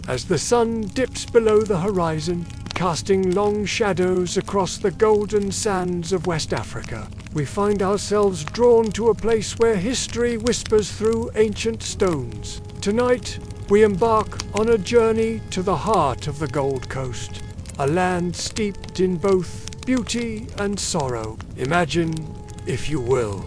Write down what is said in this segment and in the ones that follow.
As the sun dips below the horizon, casting long shadows across the golden sands of West Africa, we find ourselves drawn to a place where history whispers through ancient stones. Tonight, we embark on a journey to the heart of the Gold Coast, a land steeped in both beauty and sorrow. Imagine, if you will,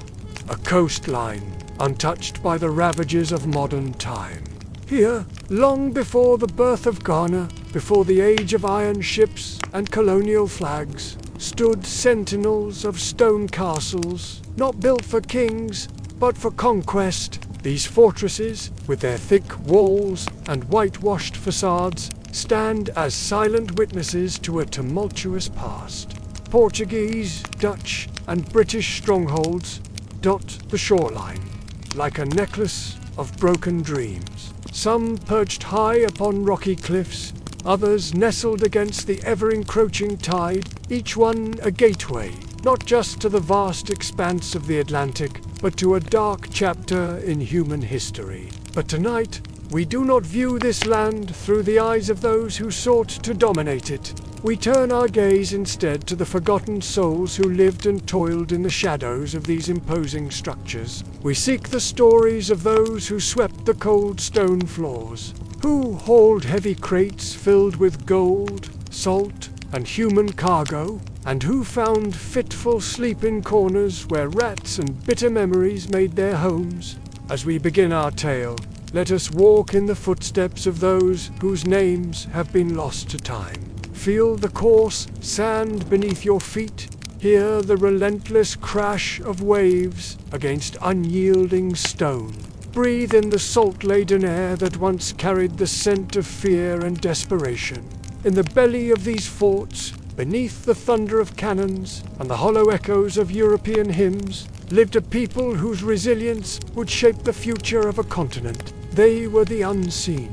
a coastline untouched by the ravages of modern time. Here, long before the birth of Ghana, before the age of iron ships and colonial flags, stood sentinels of stone castles, not built for kings, but for conquest. These fortresses, with their thick walls and whitewashed facades, stand as silent witnesses to a tumultuous past. Portuguese, Dutch, and British strongholds dot the shoreline, like a necklace of broken dreams. Some perched high upon rocky cliffs, others nestled against the ever-encroaching tide, each one a gateway, not just to the vast expanse of the Atlantic, but to a dark chapter in human history. But tonight, we do not view this land through the eyes of those who sought to dominate it. We turn our gaze instead to the forgotten souls who lived and toiled in the shadows of these imposing structures. We seek the stories of those who swept the cold stone floors, who hauled heavy crates filled with gold, salt, and human cargo, and who found fitful sleep in corners where rats and bitter memories made their homes. As we begin our tale, let us walk in the footsteps of those whose names have been lost to time. Feel the coarse sand beneath your feet. Hear the relentless crash of waves against unyielding stone. Breathe in the salt-laden air that once carried the scent of fear and desperation. In the belly of these forts, beneath the thunder of cannons and the hollow echoes of European hymns, lived a people whose resilience would shape the future of a continent. They were the unseen,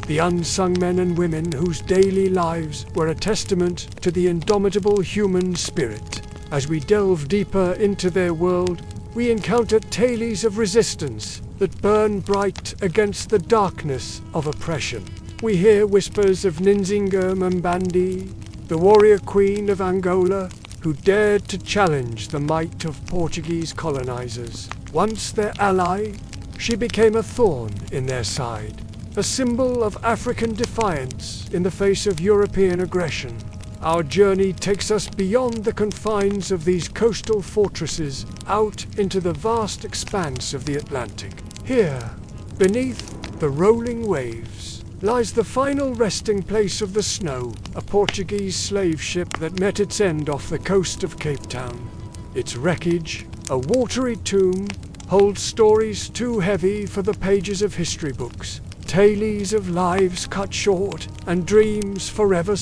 the unsung men and women whose daily lives were a testament to the indomitable human spirit. As we delve deeper into their world, we encounter tales of resistance that burn bright against the darkness of oppression. We hear whispers of Nzinga Mbandi, the warrior queen of Angola, who dared to challenge the might of Portuguese colonizers. Once their ally, she became a thorn in their side, a symbol of African defiance in the face of European aggression. Our journey takes us beyond the confines of these coastal fortresses, out into the vast expanse of the Atlantic. Here, beneath the rolling waves, lies the final resting place of the Snow, a Portuguese slave ship that met its end off the coast of Cape Town. Its wreckage, a watery tomb, holds stories too heavy for the pages of history books. Tales of lives cut short and dreams forever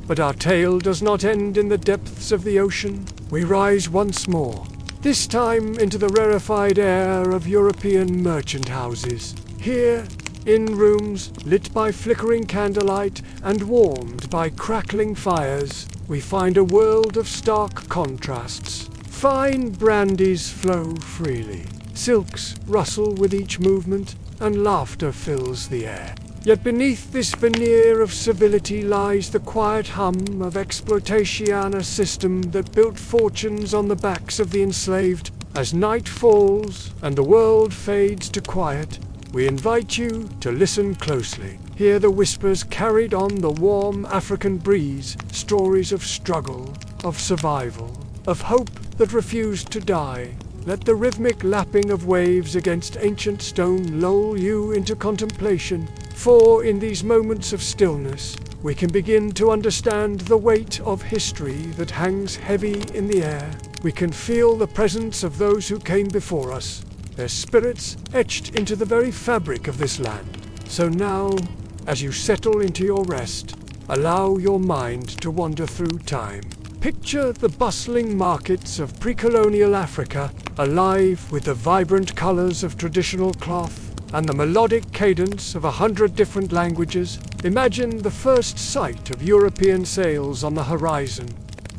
But our tale does not end in the depths of the ocean. We rise once more, this time into the rarefied air of European merchant houses. Here, in rooms lit by flickering candlelight and warmed by crackling fires, we find a world of stark contrasts. Fine brandies flow freely, silks rustle with each movement, and laughter fills the air. Yet beneath this veneer of civility lies the quiet hum of exploitation, a system that built fortunes on the backs of the enslaved. As night falls and the world fades to quiet, we invite you to listen closely. Hear the whispers carried on the warm African breeze, stories of struggle, of survival, of hope that refused to die. Let the rhythmic lapping of waves against ancient stone lull you into contemplation, for in these moments of stillness, we can begin to understand the weight of history that hangs heavy in the air. We can feel the presence of those who came before us, their spirits etched into the very fabric of this land. So now, as you settle into your rest, allow your mind to wander through time. Picture the bustling markets of pre-colonial Africa, alive with the vibrant colors of traditional cloth and the melodic cadence of 100 different languages. Imagine the first sight of European sails on the horizon,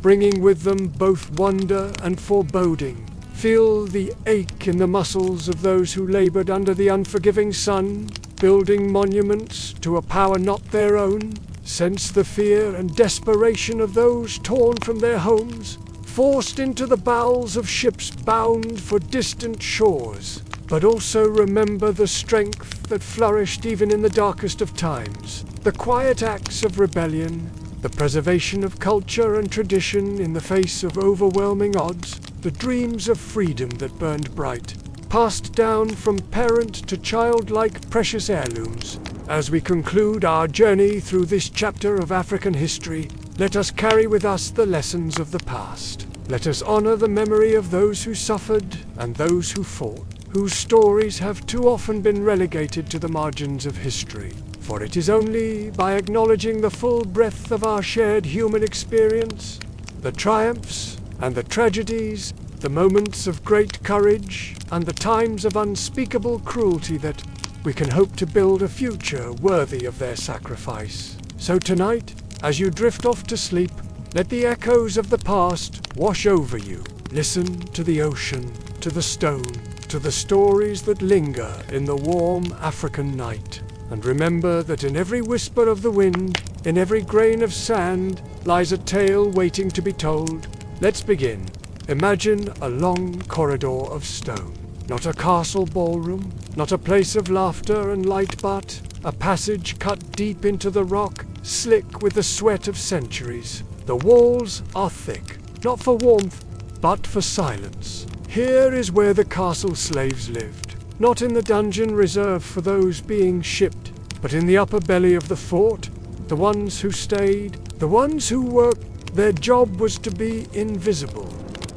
bringing with them both wonder and foreboding. Feel the ache in the muscles of those who labored under the unforgiving sun building monuments to a power not their own, sense the fear and desperation of those torn from their homes, forced into the bowels of ships bound for distant shores, but also remember the strength that flourished even in the darkest of times, the quiet acts of rebellion, the preservation of culture and tradition in the face of overwhelming odds, the dreams of freedom that burned bright, passed down from parent to child like precious heirlooms. As we conclude our journey through this chapter of African history, let us carry with us the lessons of the past. Let us honor the memory of those who suffered and those who fought, whose stories have too often been relegated to the margins of history. For it is only by acknowledging the full breadth of our shared human experience, the triumphs and the tragedies, the moments of great courage and the times of unspeakable cruelty that we can hope to build a future worthy of their sacrifice. So tonight, as you drift off to sleep, let the echoes of the past wash over you. Listen to the ocean, to the stone, to the stories that linger in the warm African night. And remember that in every whisper of the wind, in every grain of sand, lies a tale waiting to be told. Let's begin. Imagine a long corridor of stone. Not a castle ballroom, not a place of laughter and light, but a passage cut deep into the rock, slick with the sweat of centuries. The walls are thick, not for warmth, but for silence. Here is where the castle slaves lived, not in the dungeon reserved for those being shipped, but in the upper belly of the fort. The ones who stayed, the ones who worked, their job was to be invisible,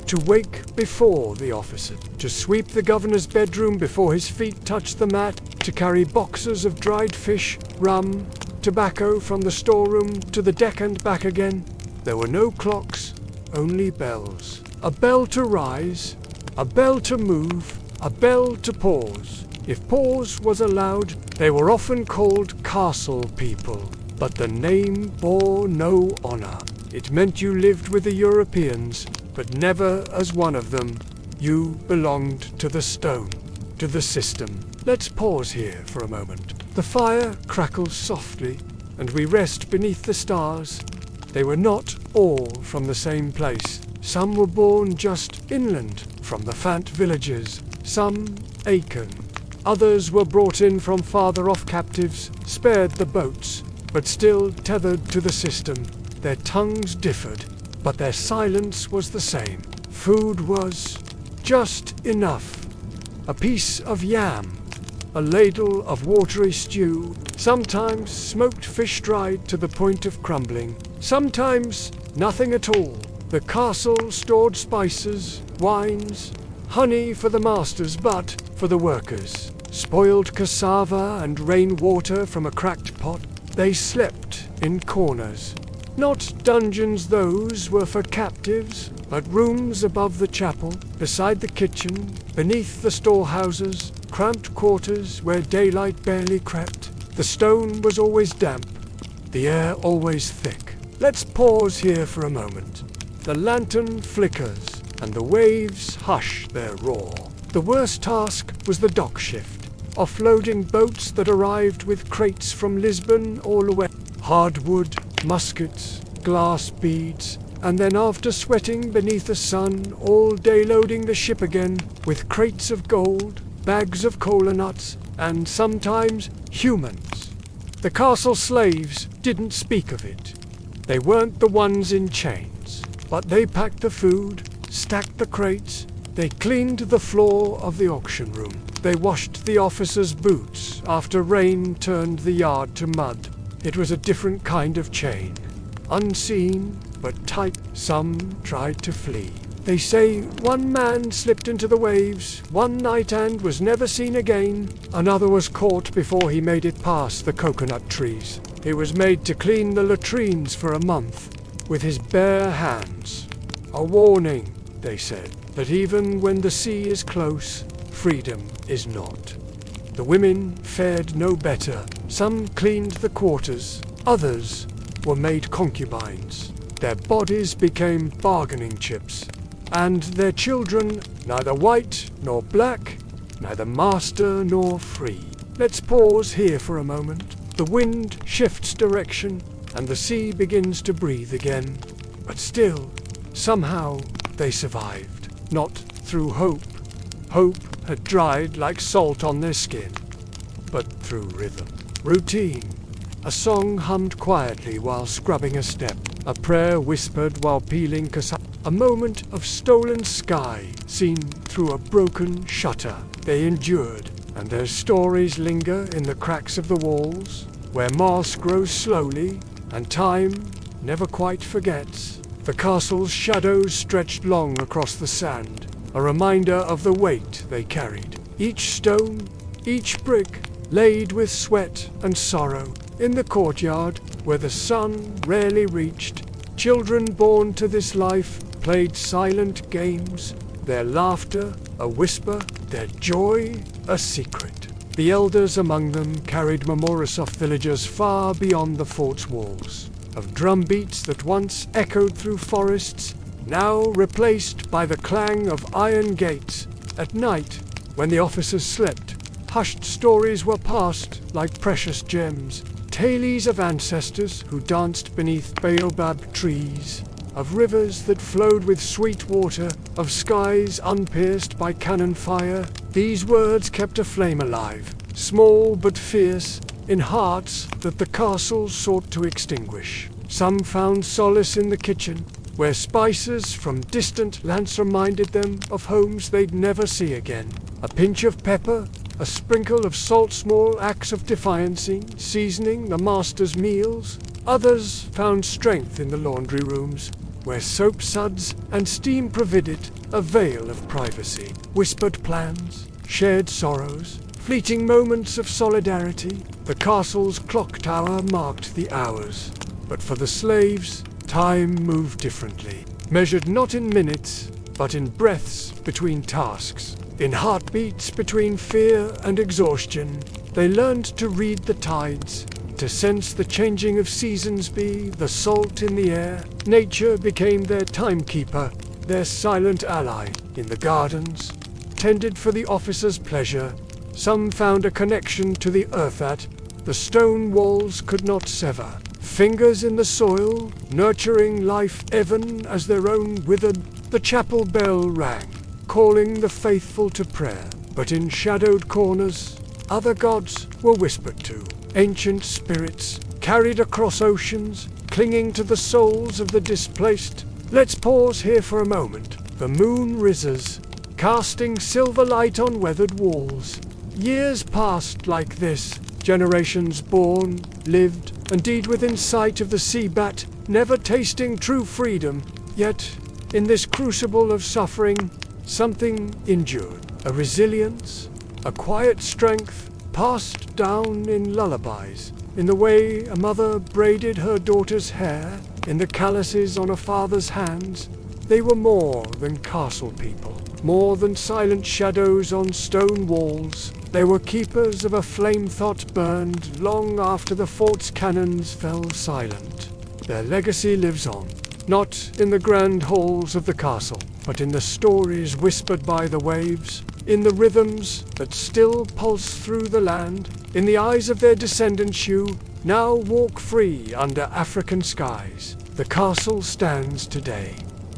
to wake before the officer, to sweep the governor's bedroom before his feet touched the mat, to carry boxes of dried fish, rum, tobacco from the storeroom to the deck and back again. There were no clocks, only bells. A bell to rise, a bell to move, a bell to pause. If pause was allowed, they were often called castle people, but the name bore no honor. It meant you lived with the Europeans, but never as one of them. You belonged to the stone, to the system. Let's pause here for a moment. The fire crackles softly, and we rest beneath the stars. They were not all from the same place. Some were born just inland from the Fant villages, some Aiken. Others were brought in from farther off captives, spared the boats, but still tethered to the system. Their tongues differed, but their silence was the same. Food was just enough. A piece of yam, a ladle of watery stew, sometimes smoked fish dried to the point of crumbling, sometimes nothing at all. The castle stored spices, wines, honey for the masters, but for the workers. Spoiled cassava and rainwater from a cracked pot. They slept in corners. Not dungeons, those were for captives, but rooms above the chapel, beside the kitchen, beneath the storehouses, cramped quarters where daylight barely crept. The stone was always damp, the air always thick. Let's pause here for a moment. The lantern flickers, and the waves hush their roar. The worst task was the dock shift, offloading boats that arrived with crates from Lisbon or Luet, hardwood, muskets, glass beads, and then after sweating beneath the sun all day loading the ship again with crates of gold, bags of cola nuts, and sometimes humans. The castle slaves didn't speak of it. They weren't the ones in chains, but they packed the food, stacked the crates, they cleaned the floor of the auction room. They washed the officers' boots after rain turned the yard to mud. It was a different kind of chain. Unseen, but tight. Some tried to flee. They say one man slipped into the waves one night and was never seen again. Another was caught before he made it past the coconut trees. He was made to clean the latrines for a month with his bare hands. A warning, they said, that even when the sea is close, freedom is not. The women fared no better. Some cleaned the quarters, others were made concubines. Their bodies became bargaining chips, and their children neither white nor black, neither master nor free. Let's pause here for a moment. The wind shifts direction, and the sea begins to breathe again. But still, somehow, they survived. Not through hope. Hope had dried like salt on their skin. But through rhythm. Routine. A song hummed quietly while scrubbing a step. A prayer whispered while peeling cassava. A moment of stolen sky seen through a broken shutter. They endured, and their stories linger in the cracks of the walls, where moss grows slowly, and time never quite forgets. The castle's shadows stretched long across the sand, a reminder of the weight they carried. Each stone, each brick, laid with sweat and sorrow. In the courtyard, where the sun rarely reached, children born to this life played silent games, their laughter a whisper, their joy a secret. The elders among them carried memories of villagers far beyond the fort's walls, of drumbeats that once echoed through forests, now replaced by the clang of iron gates. At night, when the officers slept, hushed stories were passed like precious gems, tales of ancestors who danced beneath baobab trees, of rivers that flowed with sweet water, of skies unpierced by cannon fire. These words kept a flame alive, small but fierce, in hearts that the castle sought to extinguish. Some found solace in the kitchen, where spices from distant lands reminded them of homes they'd never see again. A pinch of pepper, a sprinkle of salt, small acts of defiance seasoning the master's meals. Others found strength in the laundry rooms, where soap suds and steam provided a veil of privacy. Whispered plans, shared sorrows, fleeting moments of solidarity. The castle's clock tower marked the hours, but for the slaves, time moved differently, measured not in minutes, but in breaths between tasks. In heartbeats between fear and exhaustion. They learned to read the tides, to sense the changing of seasons, be the salt in the air. Nature became their timekeeper, their silent ally. In the gardens, tended for the officers' pleasure, some found a connection to the earth that the stone walls could not sever. Fingers in the soil, nurturing life even as their own withered. The chapel bell rang, calling the faithful to prayer, but in shadowed corners, other gods were whispered to, ancient spirits carried across oceans, clinging to the souls of the displaced. Let's pause here for a moment. The moon rises, casting silver light on weathered walls. Years passed like this, generations born, lived, indeed within sight of the sea bat, never tasting true freedom. Yet, in this crucible of suffering, something endured, a resilience, a quiet strength passed down in lullabies, in the way a mother braided her daughter's hair, in the calluses on a father's hands. They were more than castle people, more than silent shadows on stone walls. They were keepers of a flame thought burned long after the fort's cannons fell silent. Their legacy lives on, not in the grand halls of the castle, but in the stories whispered by the waves, in the rhythms that still pulse through the land, in the eyes of their descendants who now walk free under African skies. The castle stands today,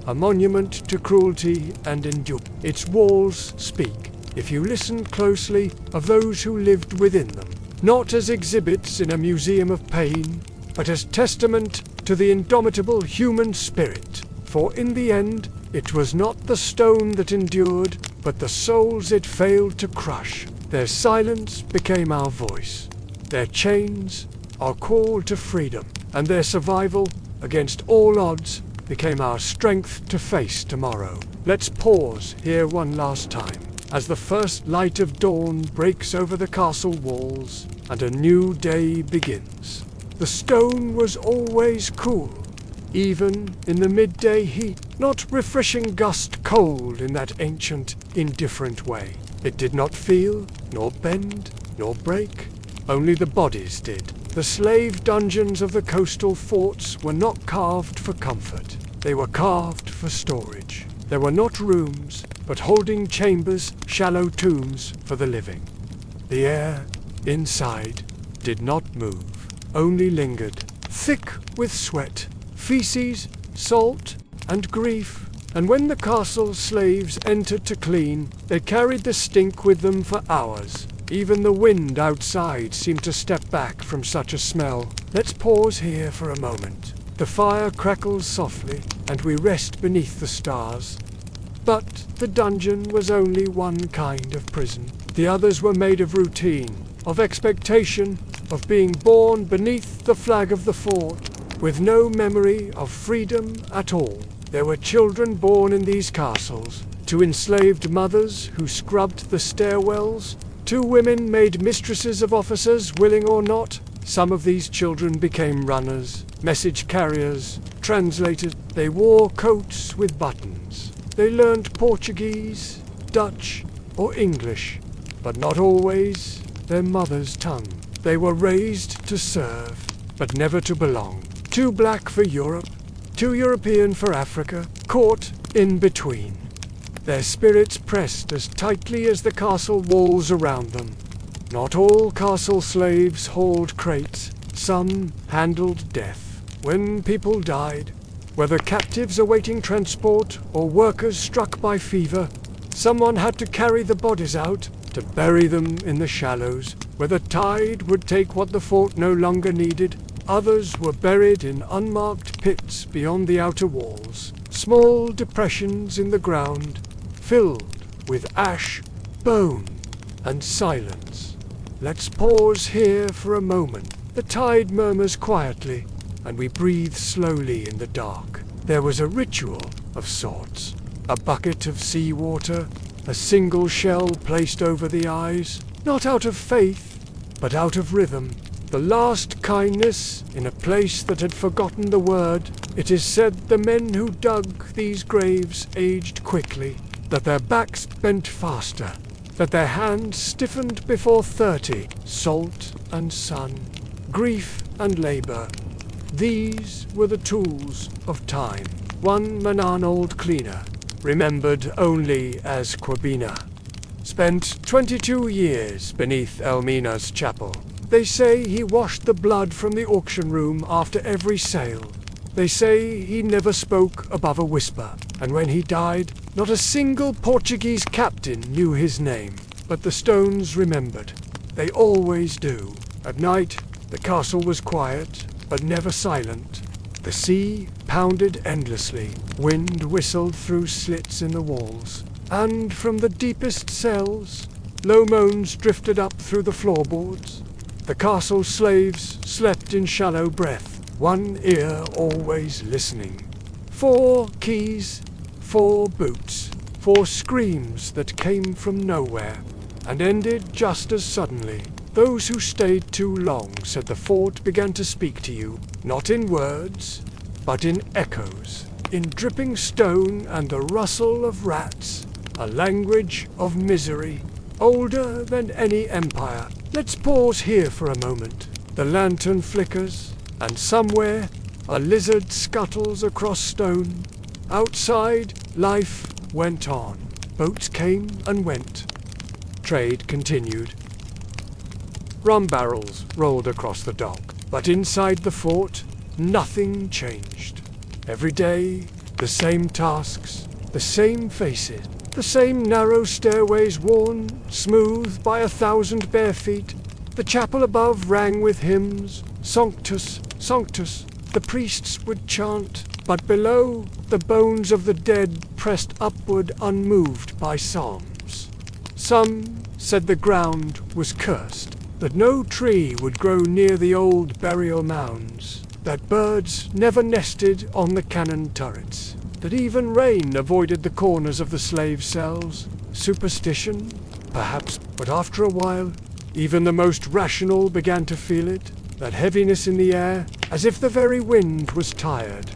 a monument to cruelty and endurance. Its walls speak, if you listen closely, of those who lived within them, not as exhibits in a museum of pain, but as testament to the indomitable human spirit. For in the end, it was not the stone that endured, but the souls it failed to crush. Their silence became our voice, their chains our call to freedom, and their survival, against all odds, became our strength to face tomorrow. Let's pause here one last time, as the first light of dawn breaks over the castle walls, and a new day begins. The stone was always cool, even in the midday heat, not refreshing gust cold in that ancient, indifferent way. It did not feel, nor bend, nor break. Only the bodies did. The slave dungeons of the coastal forts were not carved for comfort. They were carved for storage. There were not rooms, but holding chambers, shallow tombs for the living. The air, inside, did not move, only lingered, thick with sweat, feces, salt, and grief. And when the castle slaves entered to clean, they carried the stink with them for hours. Even the wind outside seemed to step back from such a smell. Let's pause here for a moment. The fire crackles softly, and we rest beneath the stars. But the dungeon was only one kind of prison. The others were made of routine, of expectation, of being born beneath the flag of the fort, with no memory of freedom at all. There were children born in these castles, to enslaved mothers who scrubbed the stairwells, to women made mistresses of officers, willing or not. Some of these children became runners, message carriers, translators. They wore coats with buttons. They learned Portuguese, Dutch, or English, but not always their mother's tongue. They were raised to serve, but never to belong. Too black for Europe, too European for Africa, caught in between. Their spirits pressed as tightly as the castle walls around them. Not all castle slaves hauled crates. Some handled death. When people died, whether captives awaiting transport or workers struck by fever, someone had to carry the bodies out to bury them in the shallows, where the tide would take what the fort no longer needed. Others were buried in unmarked pits beyond the outer walls, small depressions in the ground, filled with ash, bone, and silence. Let's pause here for a moment. The tide murmurs quietly, and we breathe slowly in the dark. There was a ritual of sorts. A bucket of seawater, a single shell placed over the eyes, not out of faith, but out of rhythm. The last kindness in a place that had forgotten the word. It is said the men who dug these graves aged quickly, that their backs bent faster, that their hands stiffened before 30. Salt and sun, grief and labor. These were the tools of time. One Manan old cleaner, remembered only as Quabina, spent 22 years beneath Elmina's chapel. They say he washed the blood from the auction room after every sale. They say he never spoke above a whisper, and when he died, not a single Portuguese captain knew his name. But the stones remembered. They always do. At night, the castle was quiet, but never silent. The sea pounded endlessly. Wind whistled through slits in the walls. And from the deepest cells, low moans drifted up through the floorboards. The castle slaves slept in shallow breath, one ear always listening. 4 keys, 4 boots, 4 screams that came from nowhere, and ended just as suddenly. Those who stayed too long said the fort began to speak to you, not in words, but in echoes, in dripping stone and the rustle of rats, a language of misery, older than any empire. Let's pause here for a moment. The lantern flickers, and somewhere a lizard scuttles across stone. Outside, life went on. Boats came and went. Trade continued. Rum barrels rolled across the dock, but inside the fort, nothing changed. Every day, the same tasks, the same faces, the same narrow stairways worn smooth by 1,000 bare feet. The chapel above rang with hymns, Sanctus, Sanctus. The priests would chant, but below, the bones of the dead pressed upward unmoved by psalms. Some said the ground was cursed, that no tree would grow near the old burial mounds, that birds never nested on the cannon turrets, that even rain avoided the corners of the slave cells. Superstition, perhaps, but after a while, even the most rational began to feel it, that heaviness in the air, as if the very wind was tired.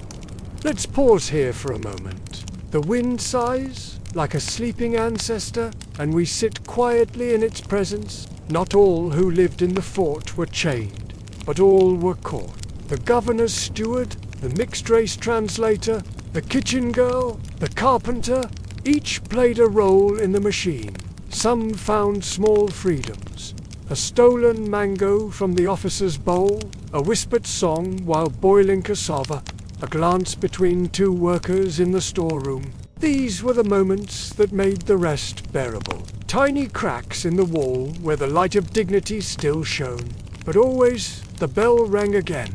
Let's pause here for a moment. The wind sighs like a sleeping ancestor, and we sit quietly in its presence. Not all who lived in the fort were chained, but all were caught. The governor's steward, the mixed-race translator, the kitchen girl, the carpenter, each played a role in the machine. Some found small freedoms, A stolen mango from the officer's bowl, a whispered song while boiling cassava, a glance between two workers in the storeroom. These were the moments that made the rest bearable. Tiny cracks in the wall where the light of dignity still shone. But always the bell rang again,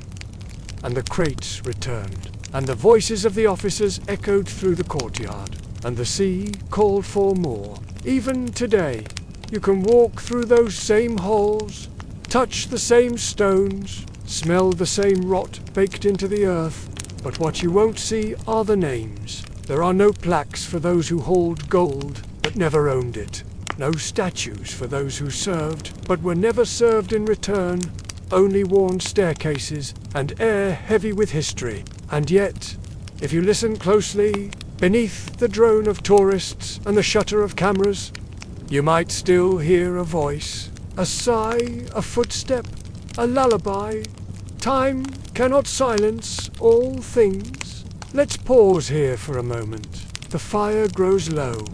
and the crates returned, and the voices of the officers echoed through the courtyard, and the sea called for more. Even today, you can walk through those same halls, touch the same stones, smell the same rot baked into the earth, but what you won't see are the names. There are no plaques for those who hold gold but never owned it. No statues for those who served but were never served in return. Only worn staircases and air heavy with history. And yet, if you listen closely, beneath the drone of tourists and the shutter of cameras, you might still hear a voice, a sigh, a footstep, a lullaby. Time cannot silence all things. Let's pause here for a moment. The fire grows low,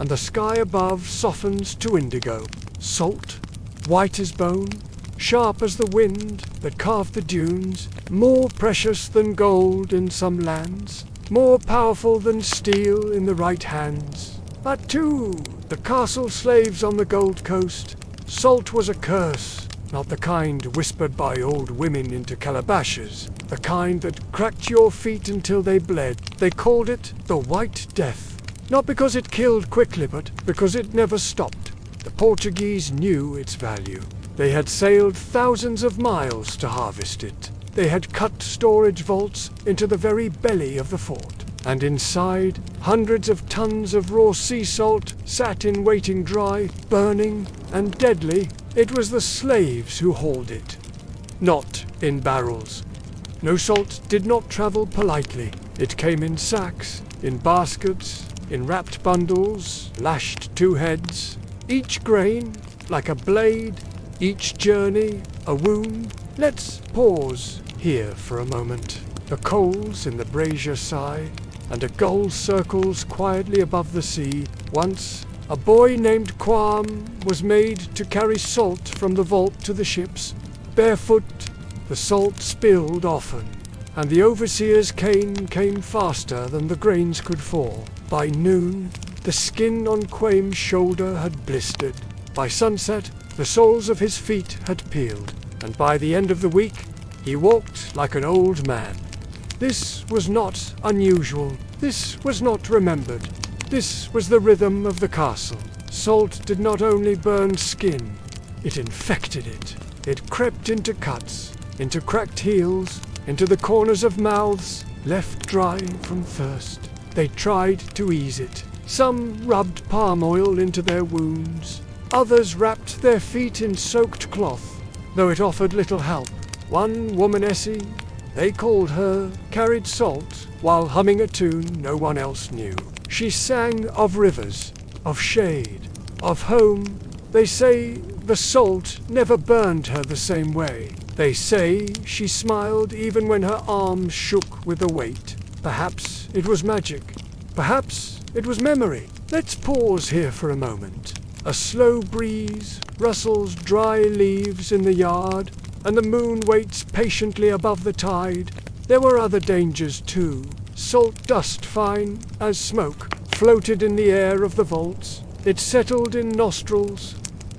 and the sky above softens to indigo. Salt, white as bone, sharp as the wind that carved the dunes, more precious than gold in some lands, more powerful than steel in the right hands. But to the castle slaves on the Gold Coast, salt was a curse, not the kind whispered by old women into calabashes, the kind that cracked your feet until they bled. They called it the White Death. Not because it killed quickly, but because it never stopped. The Portuguese knew its value. They had sailed thousands of miles to harvest it. They had cut storage vaults into the very belly of the fort. And inside, hundreds of tons of raw sea salt sat in waiting dry, burning and deadly. It was the slaves who hauled it, not in barrels. No salt did not travel politely. It came in sacks, in baskets, in wrapped bundles, lashed to heads. Each grain, like a blade, each journey, a wound. Let's pause here for a moment. The coals in the brazier sigh, and a gull circles quietly above the sea. Once, a boy named Quam was made to carry salt from the vault to the ships. Barefoot, the salt spilled often, and the overseer's cane came faster than the grains could fall. By noon, the skin on Quam's shoulder had blistered. By sunset, the soles of his feet had peeled, and by the end of the week, he walked like an old man. This was not unusual. This was not remembered. This was the rhythm of the castle. Salt did not only burn skin, it infected it. It crept into cuts, into cracked heels, into the corners of mouths, left dry from thirst. They tried to ease it. Some rubbed palm oil into their wounds. Others wrapped their feet in soaked cloth, though it offered little help. One woman, Essie, they called her, carried salt while humming a tune no one else knew. She sang of rivers, of shade, of home. They say the salt never burned her the same way. They say she smiled even when her arms shook with the weight. Perhaps it was magic. Perhaps it was memory. Let's pause here for a moment. A slow breeze rustles dry leaves in the yard, and the moon waits patiently above the tide. There were other dangers too. Salt dust, fine as smoke, floated in the air of the vaults. It settled in nostrils,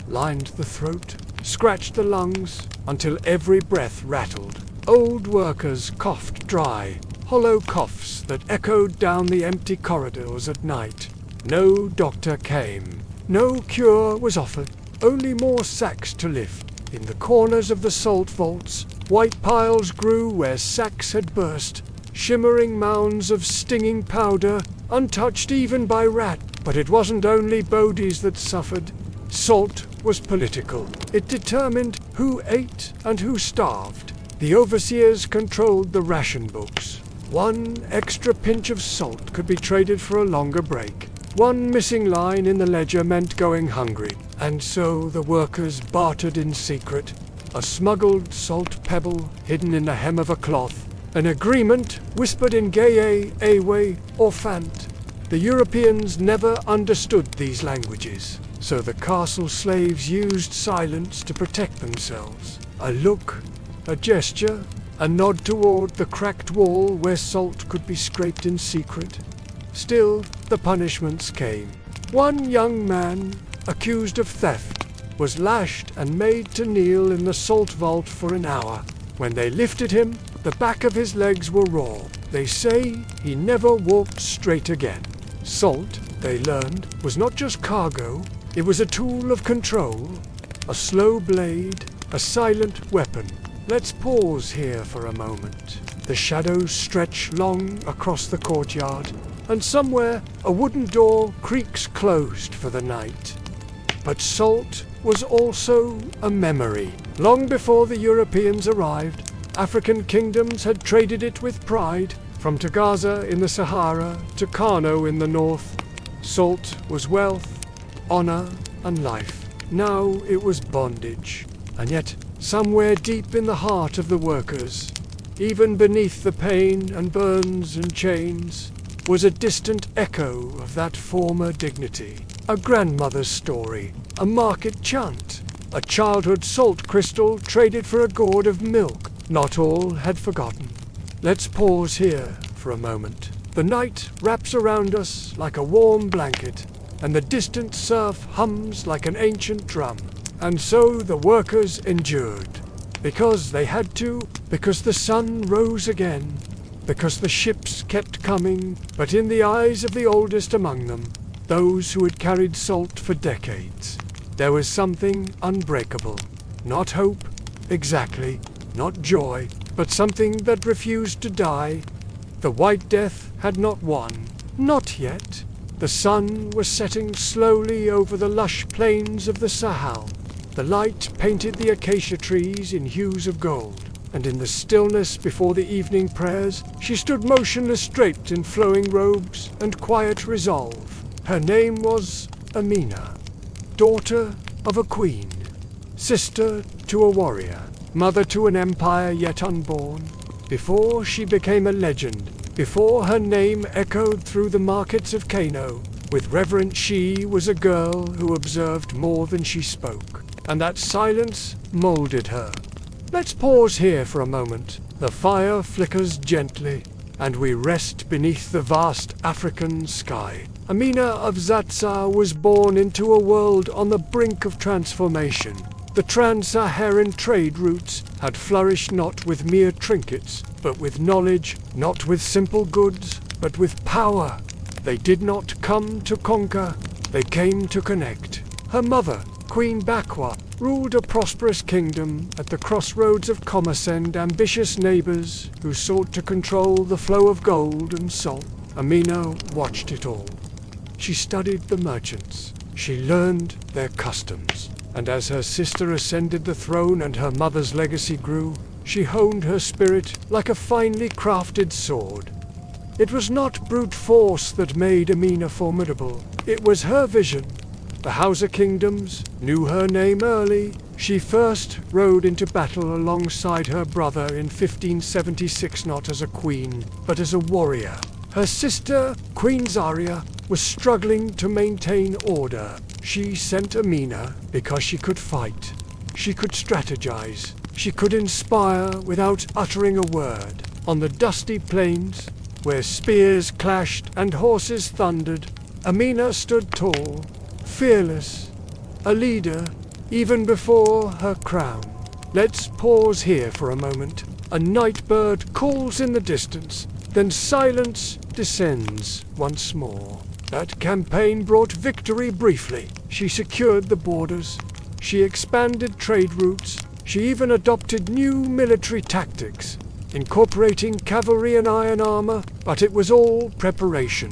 lined the throat, scratched the lungs, until every breath rattled. Old workers coughed dry, hollow coughs that echoed down the empty corridors at night. No doctor came. No cure was offered, only more sacks to lift. In the corners of the salt vaults, white piles grew where sacks had burst, shimmering mounds of stinging powder, untouched even by rat. But it wasn't only bodies that suffered. Salt was political. It determined who ate and who starved. The overseers controlled the ration books. One extra pinch of salt could be traded for a longer break. One missing line in the ledger meant going hungry. And so the workers bartered in secret. A smuggled salt pebble hidden in the hem of a cloth. An agreement whispered in Gaye, Awe, or Fant. The Europeans never understood these languages. so the castle slaves used silence to protect themselves. A look, a gesture, a nod toward the cracked wall where salt could be scraped in secret. Still, the punishments came. One young man, accused of theft, was lashed and made to kneel in the salt vault for an hour. When they lifted him, the back of his legs were raw. They say he never walked straight again. Salt, they learned, was not just cargo, it was a tool of control, a slow blade, a silent weapon. Let's pause here for a moment. The shadows stretch long across the courtyard, and somewhere a wooden door creaks closed for the night. But salt was also a memory. Long before the Europeans arrived, African kingdoms had traded it with pride. From Tagaza in the Sahara to Kano in the north, salt was wealth, honor, and life. Now it was bondage. And yet, somewhere deep in the heart of the workers, even beneath the pain and burns and chains, was a distant echo of that former dignity. A grandmother's story, a market chant, a childhood salt crystal traded for a gourd of milk. Not all had forgotten. Let's pause here for a moment. The night wraps around us like a warm blanket, and the distant surf hums like an ancient drum. And so the workers endured, because they had to, because the sun rose again, because the ships kept coming. But in the eyes of the oldest among them, those who had carried salt for decades, there was something unbreakable. Not hope, exactly, not joy, but something that refused to die. The White Death had not won. Not yet. The sun was setting slowly over the lush plains of the Sahel. The light painted the acacia trees in hues of gold, and in the stillness before the evening prayers, she stood motionless, draped in flowing robes and quiet resolve. Her name was Amina, daughter of a queen, sister to a warrior, mother to an empire yet unborn. Before she became a legend, before her name echoed through the markets of Kano, with reverence she was a girl who observed more than she spoke, and that silence molded her. Let's pause here for a moment. The fire flickers gently, and we rest beneath the vast African sky. Amina of Zatsa was born into a world on the brink of transformation. The trans-Saharan trade routes had flourished not with mere trinkets, but with knowledge, not with simple goods, but with power. They did not come to conquer, they came to connect. Her mother, Queen Bakwa, ruled a prosperous kingdom at the crossroads of commerce and ambitious neighbors who sought to control the flow of gold and salt. Amina watched it all. She studied the merchants. She learned their customs. And as her sister ascended the throne and her mother's legacy grew, she honed her spirit like a finely crafted sword. It was not brute force that made Amina formidable. It was her vision. The Hausa kingdoms knew her name early. She first rode into battle alongside her brother in 1576, not as a queen, but as a warrior. Her sister, Queen Zaria, was struggling to maintain order. She sent Amina because she could fight. She could strategize. She could inspire without uttering a word. On the dusty plains, where spears clashed and horses thundered, Amina stood tall, fearless, a leader, even before her crown. Let's pause here for a moment. A night bird calls in the distance, then silence descends once more. That campaign brought victory briefly. She secured the borders. She expanded trade routes. She even adopted new military tactics, incorporating cavalry and iron armor, but it was all preparation.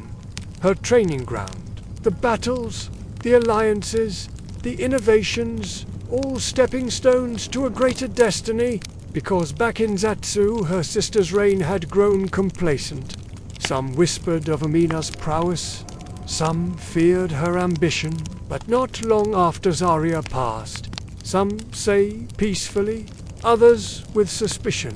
Her training ground, the battles, the alliances, the innovations, all stepping stones to a greater destiny, because back in Zatsu her sister's reign had grown complacent. Some whispered of Amina's prowess, some feared her ambition, but not long after Zaria passed. Some say peacefully, others with suspicion.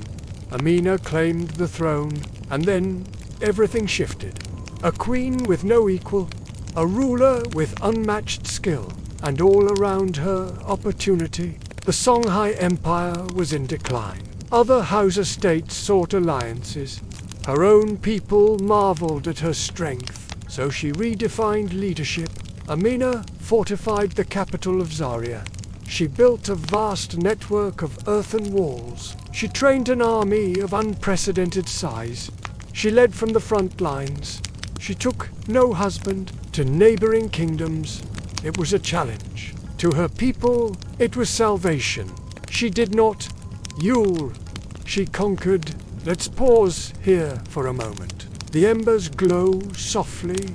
Amina claimed the throne, and then everything shifted. A queen with no equal, a ruler with unmatched skill, and all around her opportunity. The Songhai Empire was in decline. Other Hausa states sought alliances. Her own people marveled at her strength, so she redefined leadership. Amina fortified the capital of Zaria. She built a vast network of earthen walls. She trained an army of unprecedented size. She led from the front lines. She took no husband to neighboring kingdoms. It was a challenge. To her people, it was salvation. She did not Yule. She conquered. Let's pause here for a moment. The embers glow softly.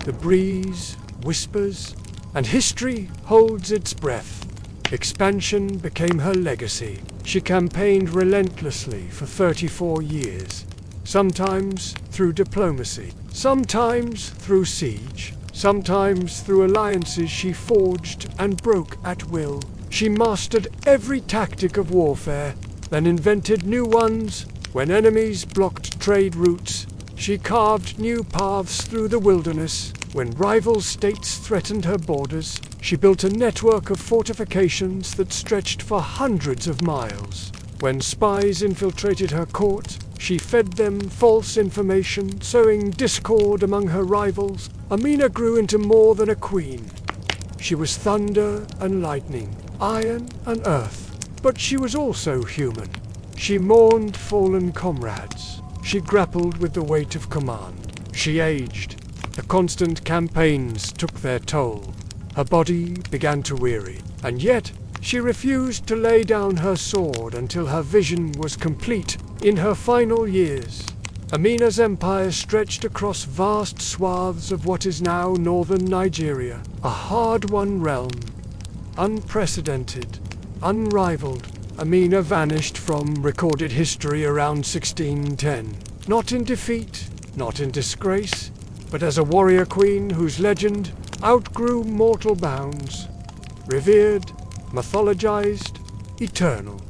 The breeze whispers, and history holds its breath. Expansion became her legacy. She campaigned relentlessly for 34 years, sometimes through diplomacy, sometimes through siege, sometimes through alliances she forged and broke at will. She mastered every tactic of warfare, then invented new ones. When enemies blocked trade routes, she carved new paths through the wilderness. When rival states threatened her borders, she built a network of fortifications that stretched for hundreds of miles. When spies infiltrated her court, she fed them false information, sowing discord among her rivals. Amina grew into more than a queen. She was thunder and lightning, iron and earth, but she was also human. She mourned fallen comrades. She grappled with the weight of command. She aged. The constant campaigns took their toll. Her body began to weary, and yet she refused to lay down her sword until her vision was complete. In her final years, Amina's empire stretched across vast swaths of what is now northern Nigeria, a hard-won realm, unprecedented, unrivaled. Amina vanished from recorded history around 1610, not in defeat, not in disgrace, but as a warrior queen whose legend outgrew mortal bounds, revered, mythologized, eternal.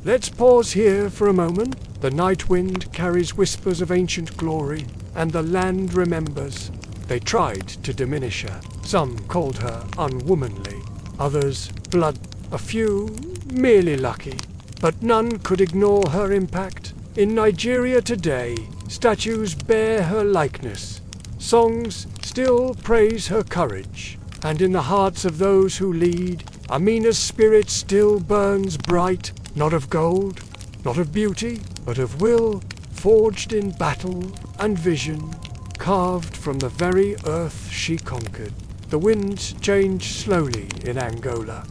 Let's pause here for a moment. The night wind carries whispers of ancient glory, and the land remembers. They tried to diminish her. Some called her unwomanly, others blood, a few merely lucky. But none could ignore her impact. In Nigeria today, statues bear her likeness. Songs still praise her courage, and in the hearts of those who lead, Amina's spirit still burns bright, not of gold, not of beauty, but of will, forged in battle and vision, carved from the very earth she conquered. The winds changed slowly in Angola.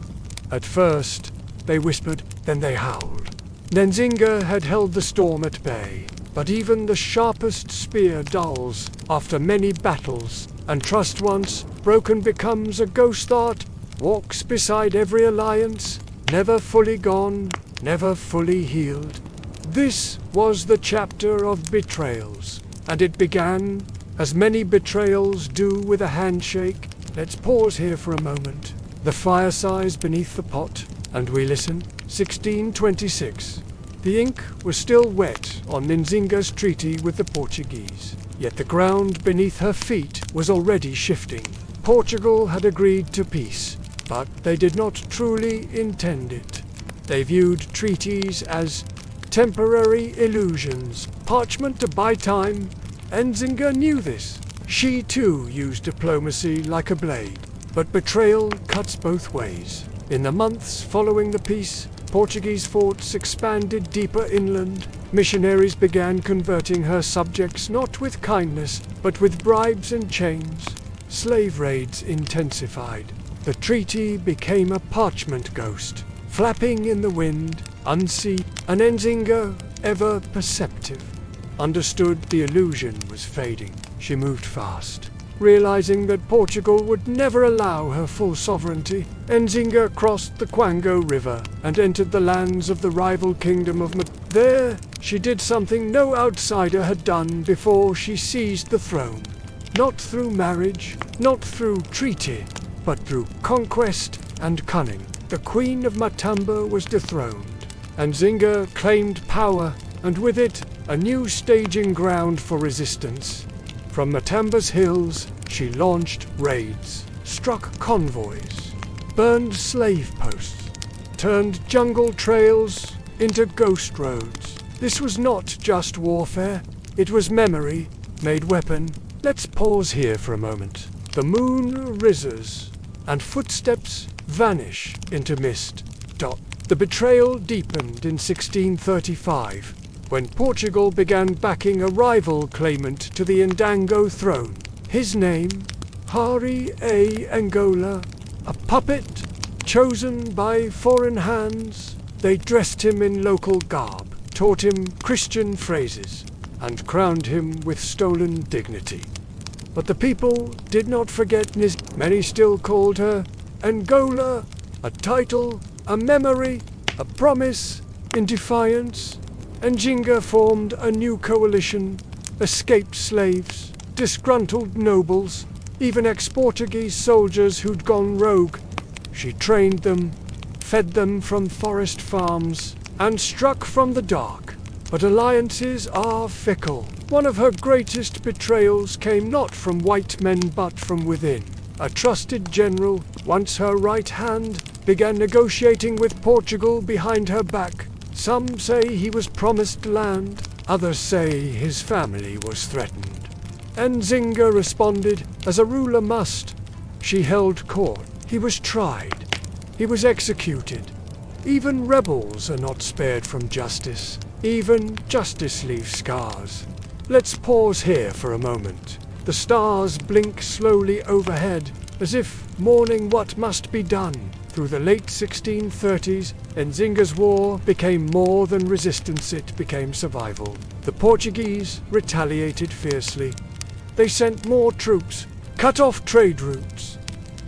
At first, they whispered, then they howled. Nzinga had held the storm at bay. But even the sharpest spear dulls after many battles, and trust once broken becomes a ghost that walks beside every alliance, never fully gone, never fully healed. This was the chapter of betrayals, and it began, as many betrayals do, with a handshake. Let's pause here for a moment. The fire sighs beneath the pot, and we listen. 1626. The ink was still wet on Nzinga's treaty with the Portuguese, yet the ground beneath her feet was already shifting. Portugal had agreed to peace, but they did not truly intend it. They viewed treaties as temporary illusions, parchment to buy time. Nzinga knew this. She too used diplomacy like a blade, but betrayal cuts both ways. In the months following the peace, Portuguese forts expanded deeper inland. Missionaries began converting her subjects not with kindness, but with bribes and chains. Slave raids intensified. The treaty became a parchment ghost, flapping in the wind, unseen. And Nzinga, ever perceptive, understood the illusion was fading. She moved fast. Realizing that Portugal would never allow her full sovereignty, Nzinga crossed the Kwango River and entered the lands of the rival kingdom of There, she did something no outsider had done before she seized the throne. Not through marriage, not through treaty, but through conquest and cunning. The Queen of Matamba was dethroned. Nzinga claimed power, and with it, a new staging ground for resistance. From Matamba's hills, she launched raids, struck convoys, burned slave posts, turned jungle trails into ghost roads. This was not just warfare, it was memory made weapon. Let's pause here for a moment. The moon rises, and footsteps vanish into mist. The betrayal deepened in 1635, when Portugal began backing a rival claimant to the Ndango throne. His name, Hari A. Angola, a puppet chosen by foreign hands. They dressed him in local garb, taught him Christian phrases, and crowned him with stolen dignity. But the people did not forget Nis. Many still called her Angola, a title, a memory, a promise. In defiance, Nzinga formed a new coalition, escaped slaves, disgruntled nobles, even ex-Portuguese soldiers who'd gone rogue. She trained them, fed them from forest farms, and struck from the dark. But alliances are fickle. One of her greatest betrayals came not from white men but from within. A trusted general, once her right hand, began negotiating with Portugal behind her back. Some say he was promised land, others say his family was threatened. Nzinga responded, as a ruler must. She held court. He was tried. He was executed. Even rebels are not spared from justice. Even justice leaves scars. Let's pause here for a moment. The stars blink slowly overhead, as if mourning what must be done. Through the late 1630s, Nzinga's war became more than resistance, it became survival. The Portuguese retaliated fiercely. They sent more troops, cut off trade routes,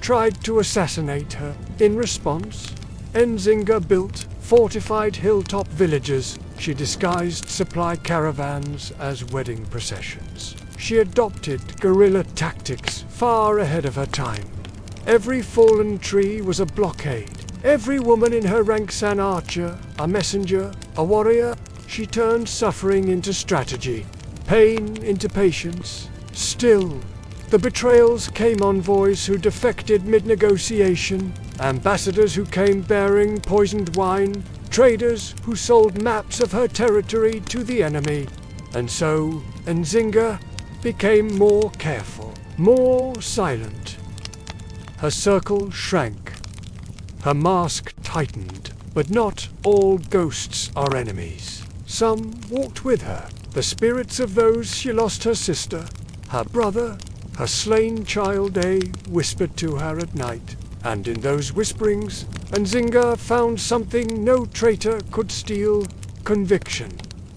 tried to assassinate her. In response, Nzinga built fortified hilltop villages. She disguised supply caravans as wedding processions. She adopted guerrilla tactics far ahead of her time. Every fallen tree was a blockade. Every woman in her ranks an archer, a messenger, a warrior. She turned suffering into strategy, pain into patience. Still, the betrayals came envoys who defected mid-negotiation, ambassadors who came bearing poisoned wine, traders who sold maps of her territory to the enemy. And so, Nzinga became more careful, more silent. Her circle shrank. Her mask tightened. But not all ghosts are enemies. Some walked with her, the spirits of those she lost: her sister, her brother, her slain child. They whispered to her at night. And in those whisperings, Nzinga found something no traitor could steal: conviction.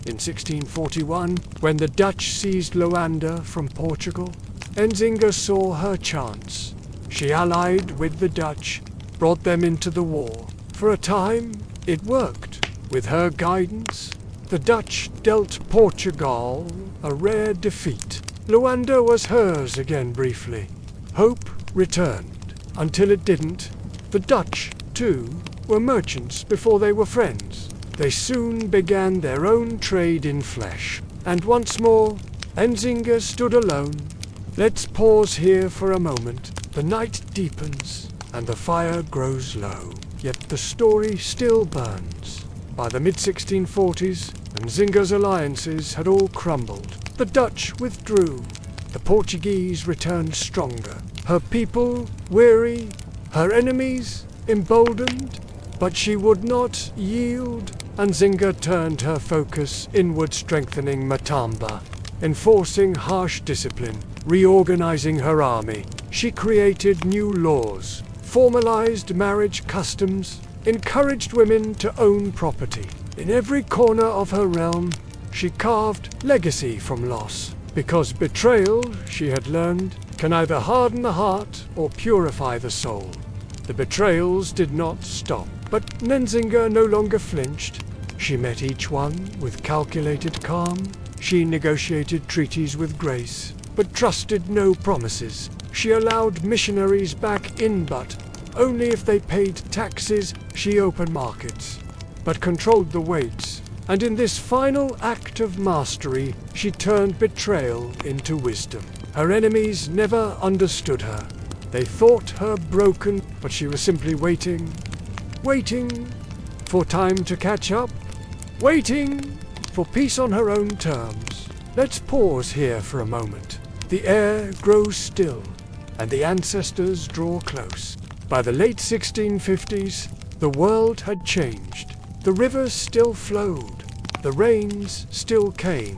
In 1641, when the Dutch seized Luanda from Portugal, Nzinga saw her chance. She allied with the Dutch, brought them into the war. For a time, it worked. With her guidance, the Dutch dealt Portugal a rare defeat. Luanda was hers again briefly. Hope returned. Until it didn't. The Dutch, too, were merchants before they were friends. They soon began their own trade in flesh. And once more, Nzinga stood alone. Let's pause here for a moment. The night deepens, and the fire grows low. Yet the story still burns. By the mid-1640s, Nzinga's alliances had all crumbled. The Dutch withdrew. The Portuguese returned stronger. Her people weary, her enemies emboldened, but she would not yield. Nzinga turned her focus inward, strengthening Matamba, enforcing harsh discipline, reorganizing her army. She created new laws, formalized marriage customs, encouraged women to own property. In every corner of her realm, she carved legacy from loss, because betrayal, she had learned, can either harden the heart or purify the soul. The betrayals did not stop, but Nzinga no longer flinched. She met each one with calculated calm. She negotiated treaties with grace, but trusted no promises. She allowed missionaries back in, but only if they paid taxes. She opened markets, but controlled the weights. And in this final act of mastery, she turned betrayal into wisdom. Her enemies never understood her. They thought her broken, but she was simply waiting. Waiting for time to catch up. Waiting for peace on her own terms. Let's pause here for a moment. The air grows still, and the ancestors draw close. By the late 1650s, the world had changed. The rivers still flowed, the rains still came,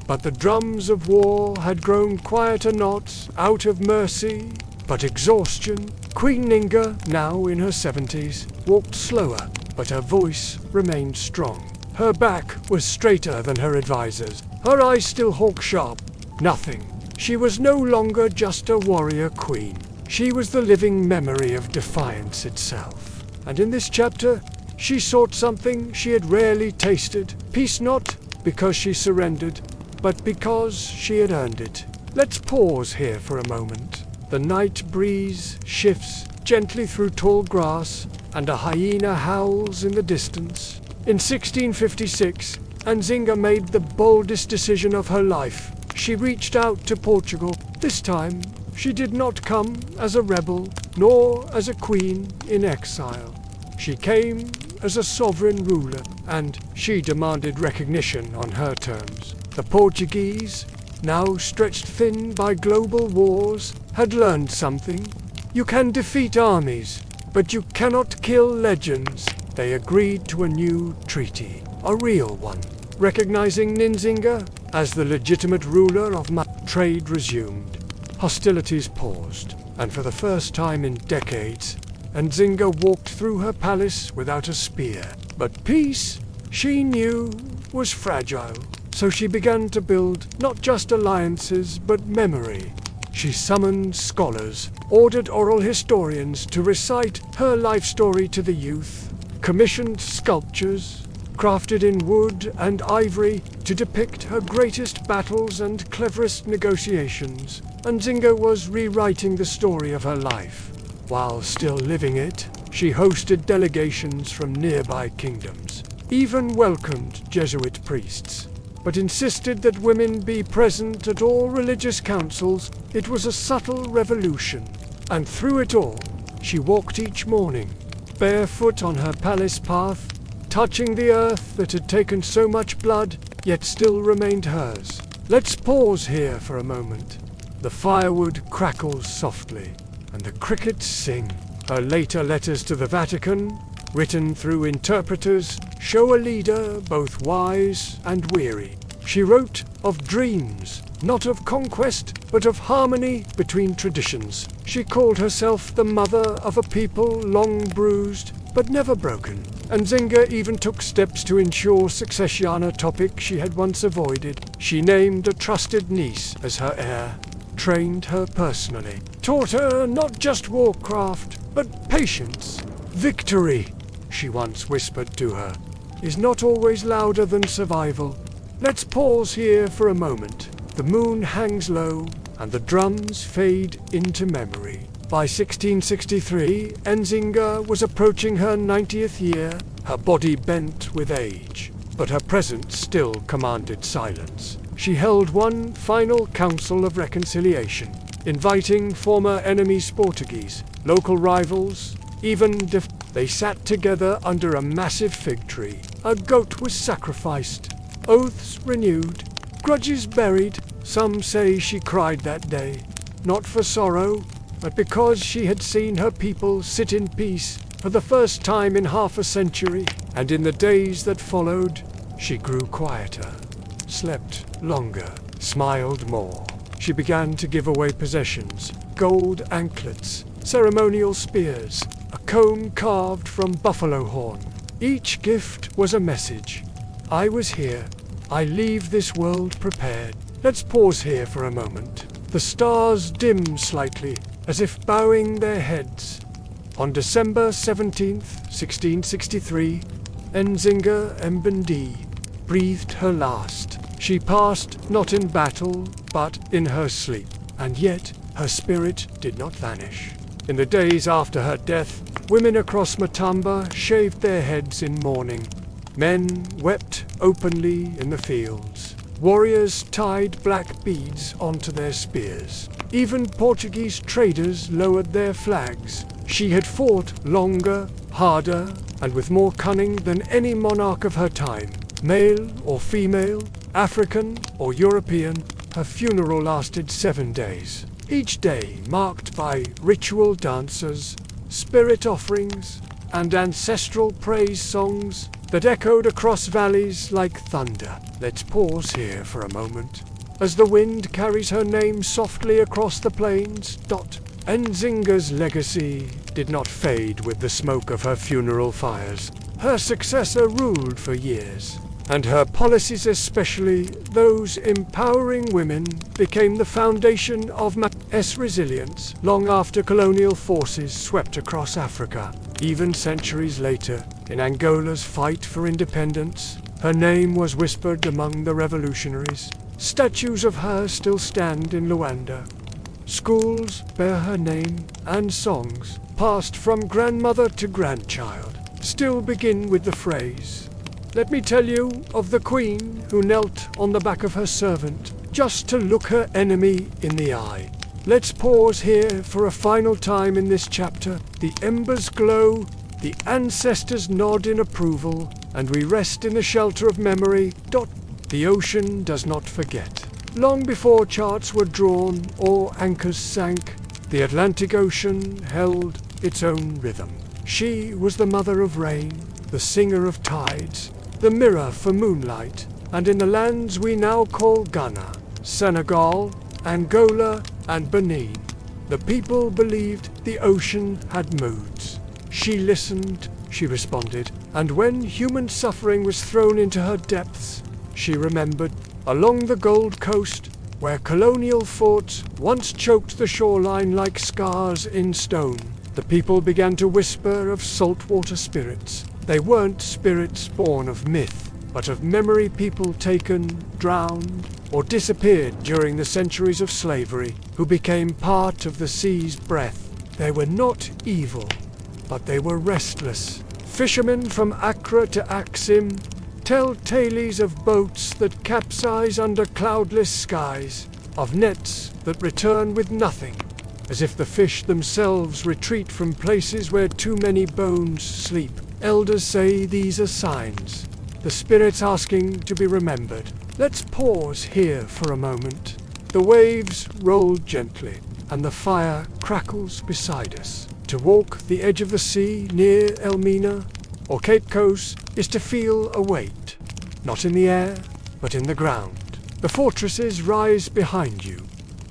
but the drums of war had grown quieter, not out of mercy, but exhaustion. Queen Ninga, now in her 70s, walked slower, but her voice remained strong. Her back was straighter than her advisors, her eyes still hawk-sharp. Nothing. She was no longer just a warrior queen. She was the living memory of defiance itself. And in this chapter, she sought something she had rarely tasted. Peace not because she surrendered, but because she had earned it. Let's pause here for a moment. The night breeze shifts gently through tall grass, and a hyena howls in the distance. In 1656, Nzinga made the boldest decision of her life. She reached out to Portugal. This time, she did not come as a rebel, nor as a queen in exile. She came as a sovereign ruler, and she demanded recognition on her terms. The Portuguese, now stretched thin by global wars, had learned something. You can defeat armies, but you cannot kill legends. They agreed to a new treaty, a real one, recognizing Nzinga as the legitimate ruler of trade resumed. Hostilities paused, and for the first time in decades, Nzinga walked through her palace without a spear. But peace, she knew, was fragile, so she began to build not just alliances, but memory. She summoned scholars, ordered oral historians to recite her life story to the youth, commissioned sculptures, crafted in wood and ivory, to depict her greatest battles and cleverest negotiations. Nzinga was rewriting the story of her life. While still living it, she hosted delegations from nearby kingdoms, even welcomed Jesuit priests, but insisted that women be present at all religious councils. It was a subtle revolution, and through it all, she walked each morning, barefoot on her palace path, touching the earth that had taken so much blood, yet still remained hers. Let's pause here for a moment. The firewood crackles softly, and the crickets sing. Her later letters to the Vatican, written through interpreters, show a leader both wise and weary. She wrote of dreams, not of conquest, but of harmony between traditions. She called herself the mother of a people long bruised, but never broken. Nzinga even took steps to ensure succession, a topic she had once avoided. She named a trusted niece as her heir, trained her personally, taught her not just warcraft, but patience. Victory, she once whispered to her, is not always louder than survival. Let's pause here for a moment. The moon hangs low, and the drums fade into memory. By 1663, Nzinga was approaching her 90th year, her body bent with age, but her presence still commanded silence. She held one final council of reconciliation, inviting former enemies, Portuguese, local rivals, even they sat together under a massive fig tree. A goat was sacrificed, oaths renewed, grudges buried. Some say she cried that day, not for sorrow, but because she had seen her people sit in peace for the first time in half a century. And in the days that followed, she grew quieter, slept longer, smiled more. She began to give away possessions, gold anklets, ceremonial spears, a comb carved from buffalo horn. Each gift was a message. I was here. I leave this world prepared. Let's pause here for a moment. The stars dim slightly, as if bowing their heads. On December 17th, 1663, Nzinga Mbendi breathed her last. She passed not in battle, but in her sleep, and yet her spirit did not vanish. In the days after her death, women across Matamba shaved their heads in mourning. Men wept openly in the fields. Warriors tied black beads onto their spears. Even Portuguese traders lowered their flags. She had fought longer, harder, and with more cunning than any monarch of her time. Male or female, African or European, her funeral lasted 7 days. Each day marked by ritual dances, spirit offerings, and ancestral praise songs that echoed across valleys like thunder. Let's pause here for a moment, as the wind carries her name softly across the plains. Nzinga's legacy did not fade with the smoke of her funeral fires. Her successor ruled for years, and her policies, especially those empowering women, became the foundation of Ma's resilience long after colonial forces swept across Africa. Even centuries later, in Angola's fight for independence, her name was whispered among the revolutionaries. Statues of her still stand in Luanda. Schools bear her name, and songs, passed from grandmother to grandchild, still begin with the phrase, "Let me tell you of the queen who knelt on the back of her servant just to look her enemy in the eye." Let's pause here for a final time in this chapter. The embers glow, the ancestors nod in approval, and we rest in the shelter of memory. The ocean does not forget. Long before charts were drawn or anchors sank, the Atlantic Ocean held its own rhythm. She was the mother of rain, the singer of tides, the mirror for moonlight, and in the lands we now call Ghana, Senegal, Angola, and Benin, the people believed the ocean had moods. She listened, she responded, and when human suffering was thrown into her depths, she remembered. Along the Gold Coast, where colonial forts once choked the shoreline like scars in stone, the people began to whisper of saltwater spirits. They weren't spirits born of myth, but of memory, people taken, drowned, or disappeared during the centuries of slavery, who became part of the sea's breath. They were not evil, but they were restless. Fishermen from Accra to Axim tell tales of boats that capsize under cloudless skies, of nets that return with nothing, as if the fish themselves retreat from places where too many bones sleep. Elders say these are signs, the spirits asking to be remembered. Let's pause here for a moment. The waves roll gently, and the fire crackles beside us. To walk the edge of the sea near Elmina or Cape Coast is to feel a weight, not in the air, but in the ground. The fortresses rise behind you,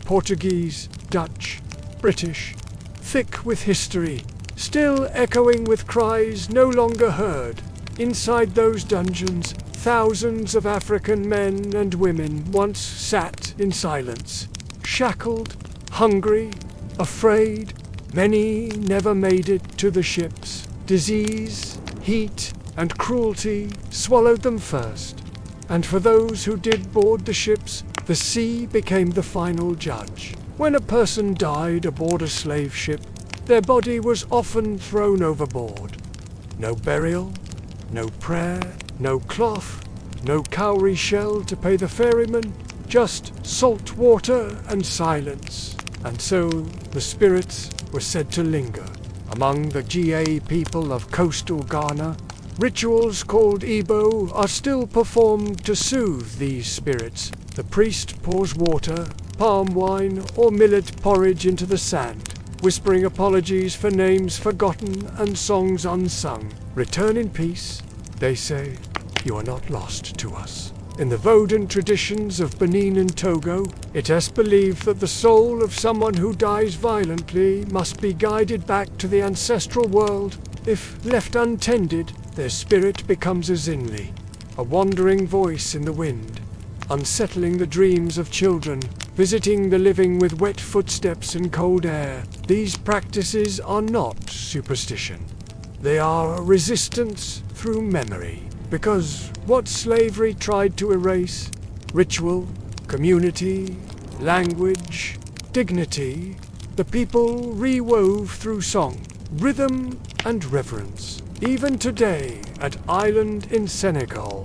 Portuguese, Dutch, British, thick with history, still echoing with cries no longer heard. Inside those dungeons, thousands of African men and women once sat in silence, shackled, hungry, afraid. Many never made it to the ships. Disease, heat, and cruelty swallowed them first. And for those who did board the ships, the sea became the final judge. When a person died aboard a slave ship, their body was often thrown overboard. No burial, no prayer, no cloth, no cowrie shell to pay the ferryman, just salt water and silence. And so the spirits were said to linger. Among the GA people of coastal Ghana, rituals called Igbo are still performed to soothe these spirits. The priest pours water, palm wine, or millet porridge into the sand, whispering apologies for names forgotten and songs unsung. Return in peace, they say. You are not lost to us. In the Vodun traditions of Benin and Togo, it is believed that the soul of someone who dies violently must be guided back to the ancestral world. If left untended, their spirit becomes a Zinli, a wandering voice in the wind, unsettling the dreams of children, visiting the living with wet footsteps and cold air. These practices are not superstition. They are resistance through memory. Because what slavery tried to erase, ritual, community, language, dignity, the people rewove through song, rhythm, and reverence. Even today, at Island in Senegal,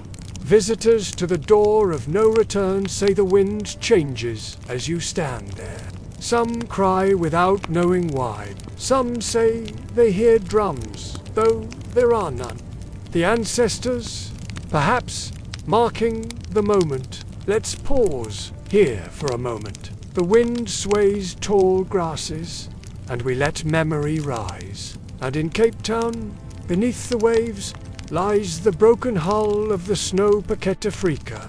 Visitors to the door of no return say the wind changes as you stand there. Some cry without knowing why. Some say they hear drums, though there are none. The ancestors, perhaps, marking the moment. Let's pause here for a moment. The wind sways tall grasses, and we let memory rise. And in Cape Town, beneath the waves, lies the broken hull of the Snow Paquette Africa,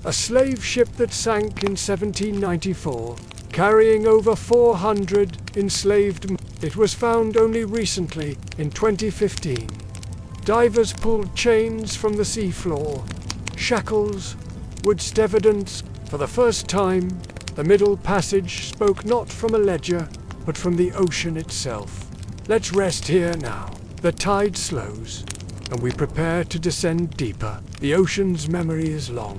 a slave ship that sank in 1794, carrying over 400 enslaved men. It was found only recently, in 2015. Divers pulled chains from the seafloor, shackles, witnessed evidence. For the first time, the Middle Passage spoke not from a ledger, but from the ocean itself. Let's rest here now. The tide slows, and we prepare to descend deeper. The ocean's memory is long,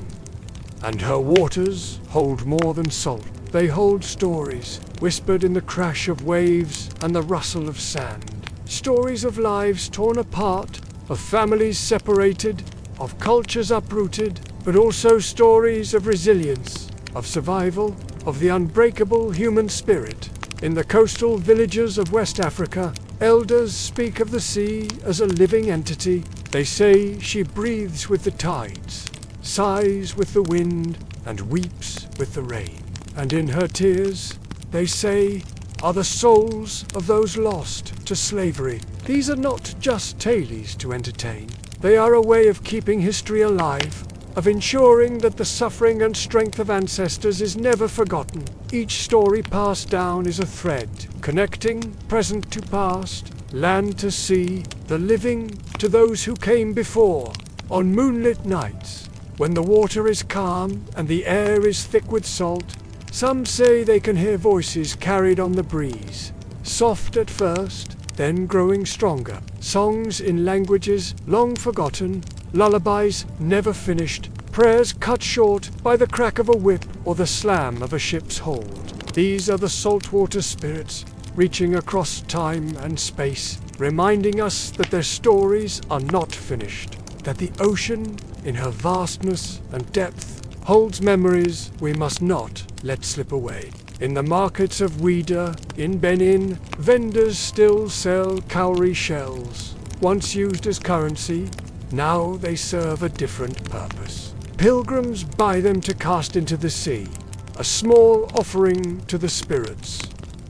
and her waters hold more than salt. They hold stories, whispered in the crash of waves and the rustle of sand. Stories of lives torn apart, of families separated, of cultures uprooted, but also stories of resilience, of survival, of the unbreakable human spirit. In the coastal villages of West Africa, elders speak of the sea as a living entity. They say she breathes with the tides, sighs with the wind, and weeps with the rain. And in her tears, they say, are the souls of those lost to slavery. These are not just tales to entertain. They are a way of keeping history alive, of ensuring that the suffering and strength of ancestors is never forgotten. Each story passed down is a thread, connecting present to past, land to sea, the living to those who came before. On moonlit nights, when the water is calm and the air is thick with salt, some say they can hear voices carried on the breeze, soft at first, then growing stronger. Songs in languages long forgotten, lullabies never finished, prayers cut short by the crack of a whip or the slam of a ship's hold. These are the saltwater spirits, reaching across time and space, reminding us that their stories are not finished, that the ocean, in her vastness and depth, holds memories we must not let slip away. In the markets of Ouida, in Benin, vendors still sell cowrie shells. Once used as currency, now they serve a different purpose. Pilgrims buy them to cast into the sea, a small offering to the spirits,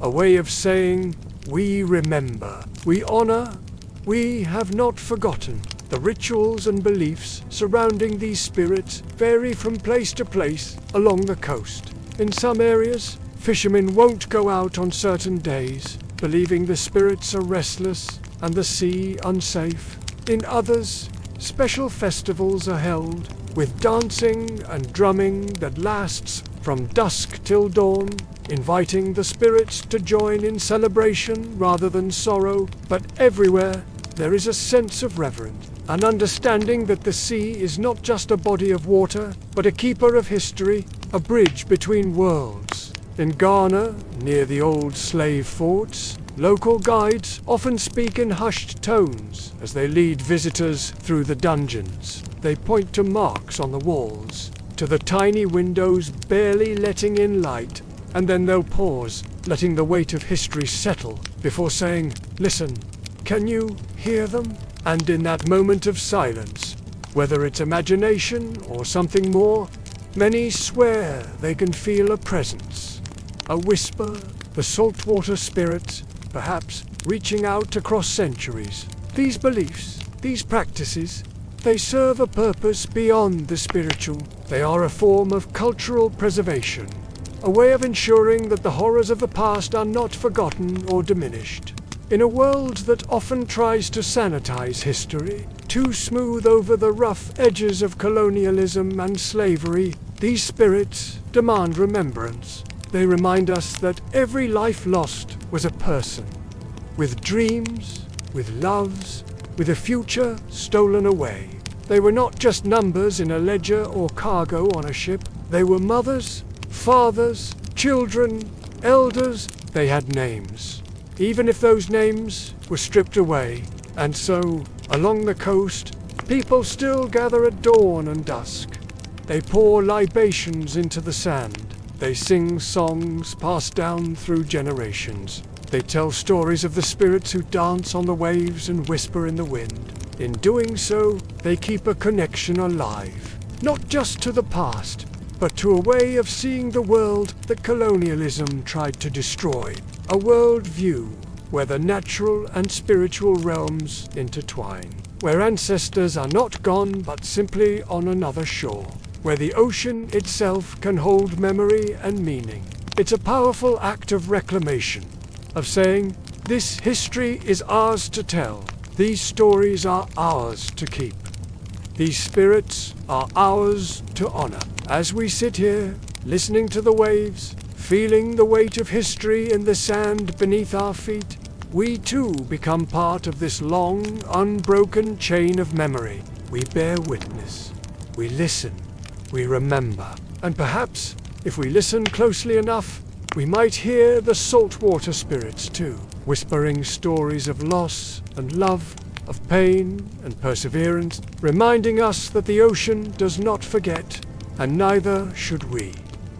a way of saying, we remember, we honor, we have not forgotten. The rituals and beliefs surrounding these spirits vary from place to place along the coast. In some areas, fishermen won't go out on certain days, believing the spirits are restless and the sea unsafe. In others, special festivals are held, with dancing and drumming that lasts from dusk till dawn, inviting the spirits to join in celebration rather than sorrow. But everywhere, there is a sense of reverence, an understanding that the sea is not just a body of water, but a keeper of history, a bridge between worlds. In Ghana, near the old slave forts, local guides often speak in hushed tones as they lead visitors through the dungeons. They point to marks on the walls, to the tiny windows barely letting in light, and then they'll pause, letting the weight of history settle before saying, listen, can you hear them? And in that moment of silence, whether it's imagination or something more, many swear they can feel a presence, a whisper, the saltwater spirit, perhaps reaching out across centuries. These beliefs, these practices, they serve a purpose beyond the spiritual. They are a form of cultural preservation, a way of ensuring that the horrors of the past are not forgotten or diminished. In a world that often tries to sanitize history, to smooth over the rough edges of colonialism and slavery, these spirits demand remembrance. They remind us that every life lost was a person, with dreams, with loves, with a future stolen away. They were not just numbers in a ledger or cargo on a ship. They were mothers, fathers, children, elders. They had names, even if those names were stripped away. And so, along the coast, People still gather at dawn and dusk. They pour libations into the sand. They sing songs passed down through generations. They tell stories of the spirits who dance on the waves and whisper in the wind. In doing so, they keep a connection alive, not just to the past, but to a way of seeing the world that colonialism tried to destroy. A world view where the natural and spiritual realms intertwine, where ancestors are not gone but simply on another shore, where the ocean itself can hold memory and meaning. It's a powerful act of reclamation, of saying, this history is ours to tell. These stories are ours to keep. These spirits are ours to honor. As we sit here, listening to the waves, feeling the weight of history in the sand beneath our feet, we too become part of this long, unbroken chain of memory. We bear witness. We listen. We remember. And perhaps, if we listen closely enough, we might hear the saltwater spirits too, whispering stories of loss and love, of pain and perseverance, reminding us that the ocean does not forget, and neither should we.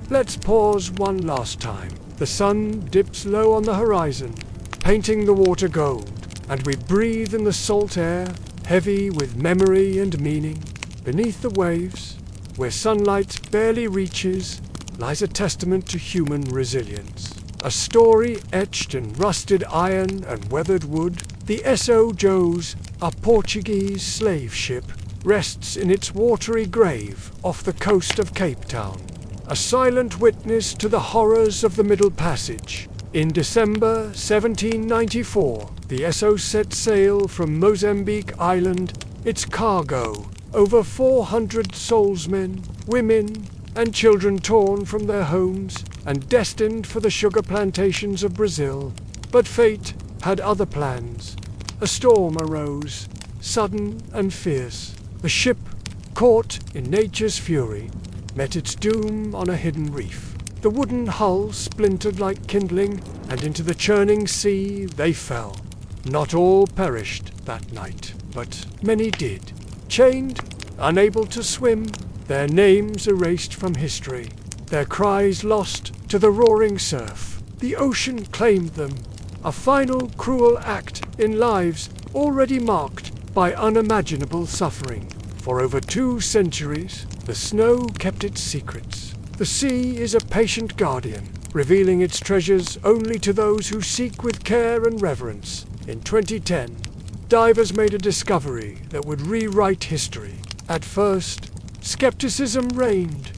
Let's pause one last time. The sun dips low on the horizon, painting the water gold, and we breathe in the salt air, heavy with memory and meaning. Beneath the waves, where sunlight barely reaches, lies a testament to human resilience. A story etched in rusted iron and weathered wood. The S.O. Joes, a Portuguese slave ship, rests in its watery grave off the coast of Cape Town, a silent witness to the horrors of the Middle Passage. In December 1794, the S.O. set sail from Mozambique Island. Its cargo, over 400 soulsmen, women, and children torn from their homes and destined for the sugar plantations of Brazil. But fate had other plans. A storm arose, sudden and fierce. The ship, caught in nature's fury, met its doom on a hidden reef. The wooden hull splintered like kindling, and into the churning sea they fell. Not all perished that night, but many did. Chained, unable to swim, their names erased from history, their cries lost to the roaring surf. The ocean claimed them, a final cruel act in lives already marked by unimaginable suffering. For over 2 centuries, the snow kept its secrets. The sea is a patient guardian, revealing its treasures only to those who seek with care and reverence. In 2010, divers made a discovery that would rewrite history. At first, skepticism reigned.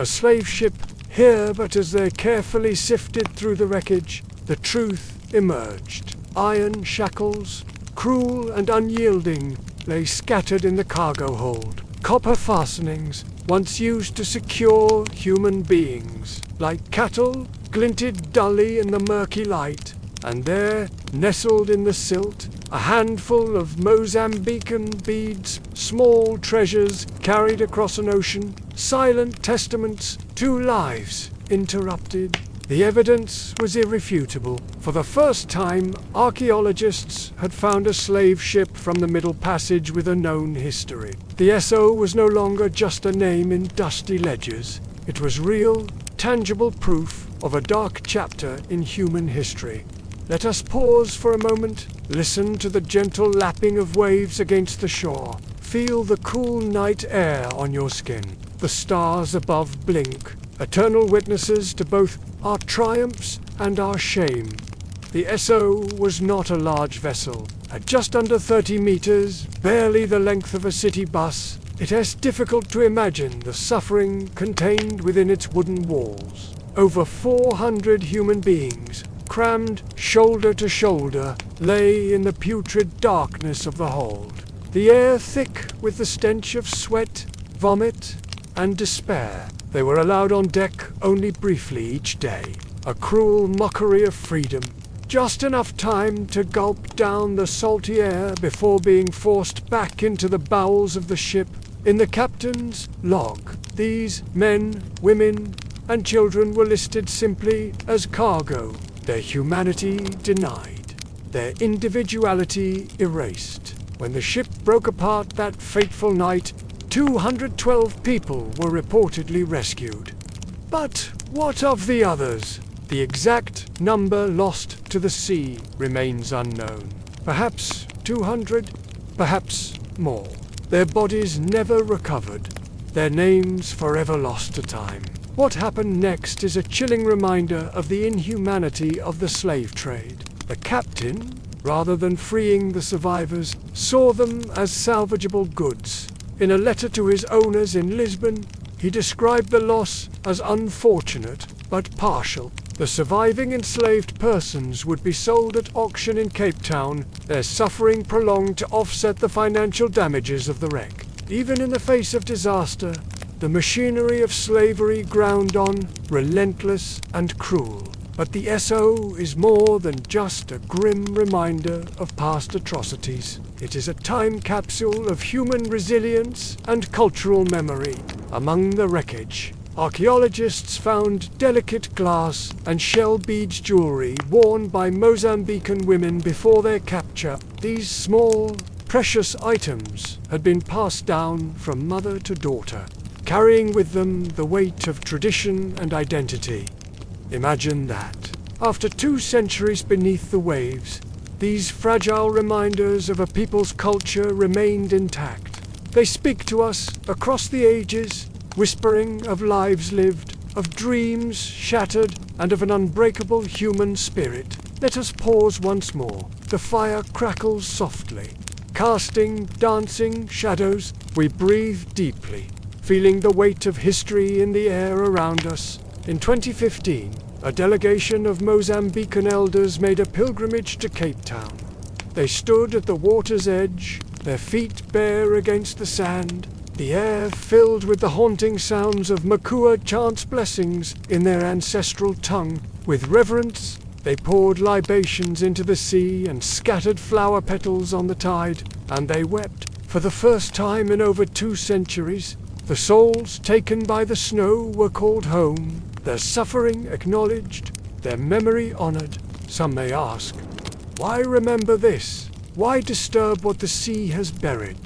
A slave ship here, but as they carefully sifted through the wreckage, the truth emerged. Iron shackles, cruel and unyielding, lay scattered in the cargo hold. Copper fastenings, once used to secure human beings, like cattle, glinted dully in the murky light. And there, nestled in the silt, a handful of Mozambican beads, small treasures carried across an ocean, silent testaments to lives interrupted. The evidence was irrefutable. For the first time, archaeologists had found a slave ship from the Middle Passage with a known history. The S.O. was no longer just a name in dusty ledgers. It was real, tangible proof of a dark chapter in human history. Let us pause for a moment, listen to the gentle lapping of waves against the shore. Feel the cool night air on your skin. The stars above blink, eternal witnesses to both our triumphs and our shame. The S.O. was not a large vessel. At just under 30 meters, barely the length of a city bus, it is difficult to imagine the suffering contained within its wooden walls. Over 400 human beings, crammed shoulder to shoulder, lay in the putrid darkness of the hold. The air thick with the stench of sweat, vomit, and despair. They were allowed on deck only briefly each day. A cruel mockery of freedom. Just enough time to gulp down the salty air before being forced back into the bowels of the ship. In the captain's log, these men, women, and children were listed simply as cargo. Their humanity denied, their individuality erased. When the ship broke apart that fateful night, 212 people were reportedly rescued. But what of the others? The exact number lost to the sea remains unknown. Perhaps 200, perhaps more. Their bodies never recovered, their names forever lost to time. What happened next is a chilling reminder of the inhumanity of the slave trade. The captain, rather than freeing the survivors, saw them as salvageable goods. In a letter to his owners in Lisbon, he described the loss as unfortunate but partial. The surviving enslaved persons would be sold at auction in Cape Town, their suffering prolonged to offset the financial damages of the wreck. Even in the face of disaster, the machinery of slavery ground on, relentless and cruel. But the SO is more than just a grim reminder of past atrocities. It is a time capsule of human resilience and cultural memory. Among the wreckage, archaeologists found delicate glass and shell beads jewelry worn by Mozambican women before their capture. These small, precious items had been passed down from mother to daughter, carrying with them the weight of tradition and identity. Imagine that. After 2 centuries beneath the waves, these fragile reminders of a people's culture remained intact. They speak to us across the ages, whispering of lives lived, of dreams shattered, and of an unbreakable human spirit. Let us pause once more. The fire crackles softly. Casting dancing shadows, we breathe deeply, feeling the weight of history in the air around us. In 2015, a delegation of Mozambican elders made a pilgrimage to Cape Town. They stood at the water's edge, their feet bare against the sand, the air filled with the haunting sounds of Makua chants blessings in their ancestral tongue. With reverence, they poured libations into the sea and scattered flower petals on the tide, and they wept. For the first time in over 2 centuries, the souls taken by the snow were called home, their suffering acknowledged, their memory honored. Some may ask, why remember this? Why disturb what the sea has buried?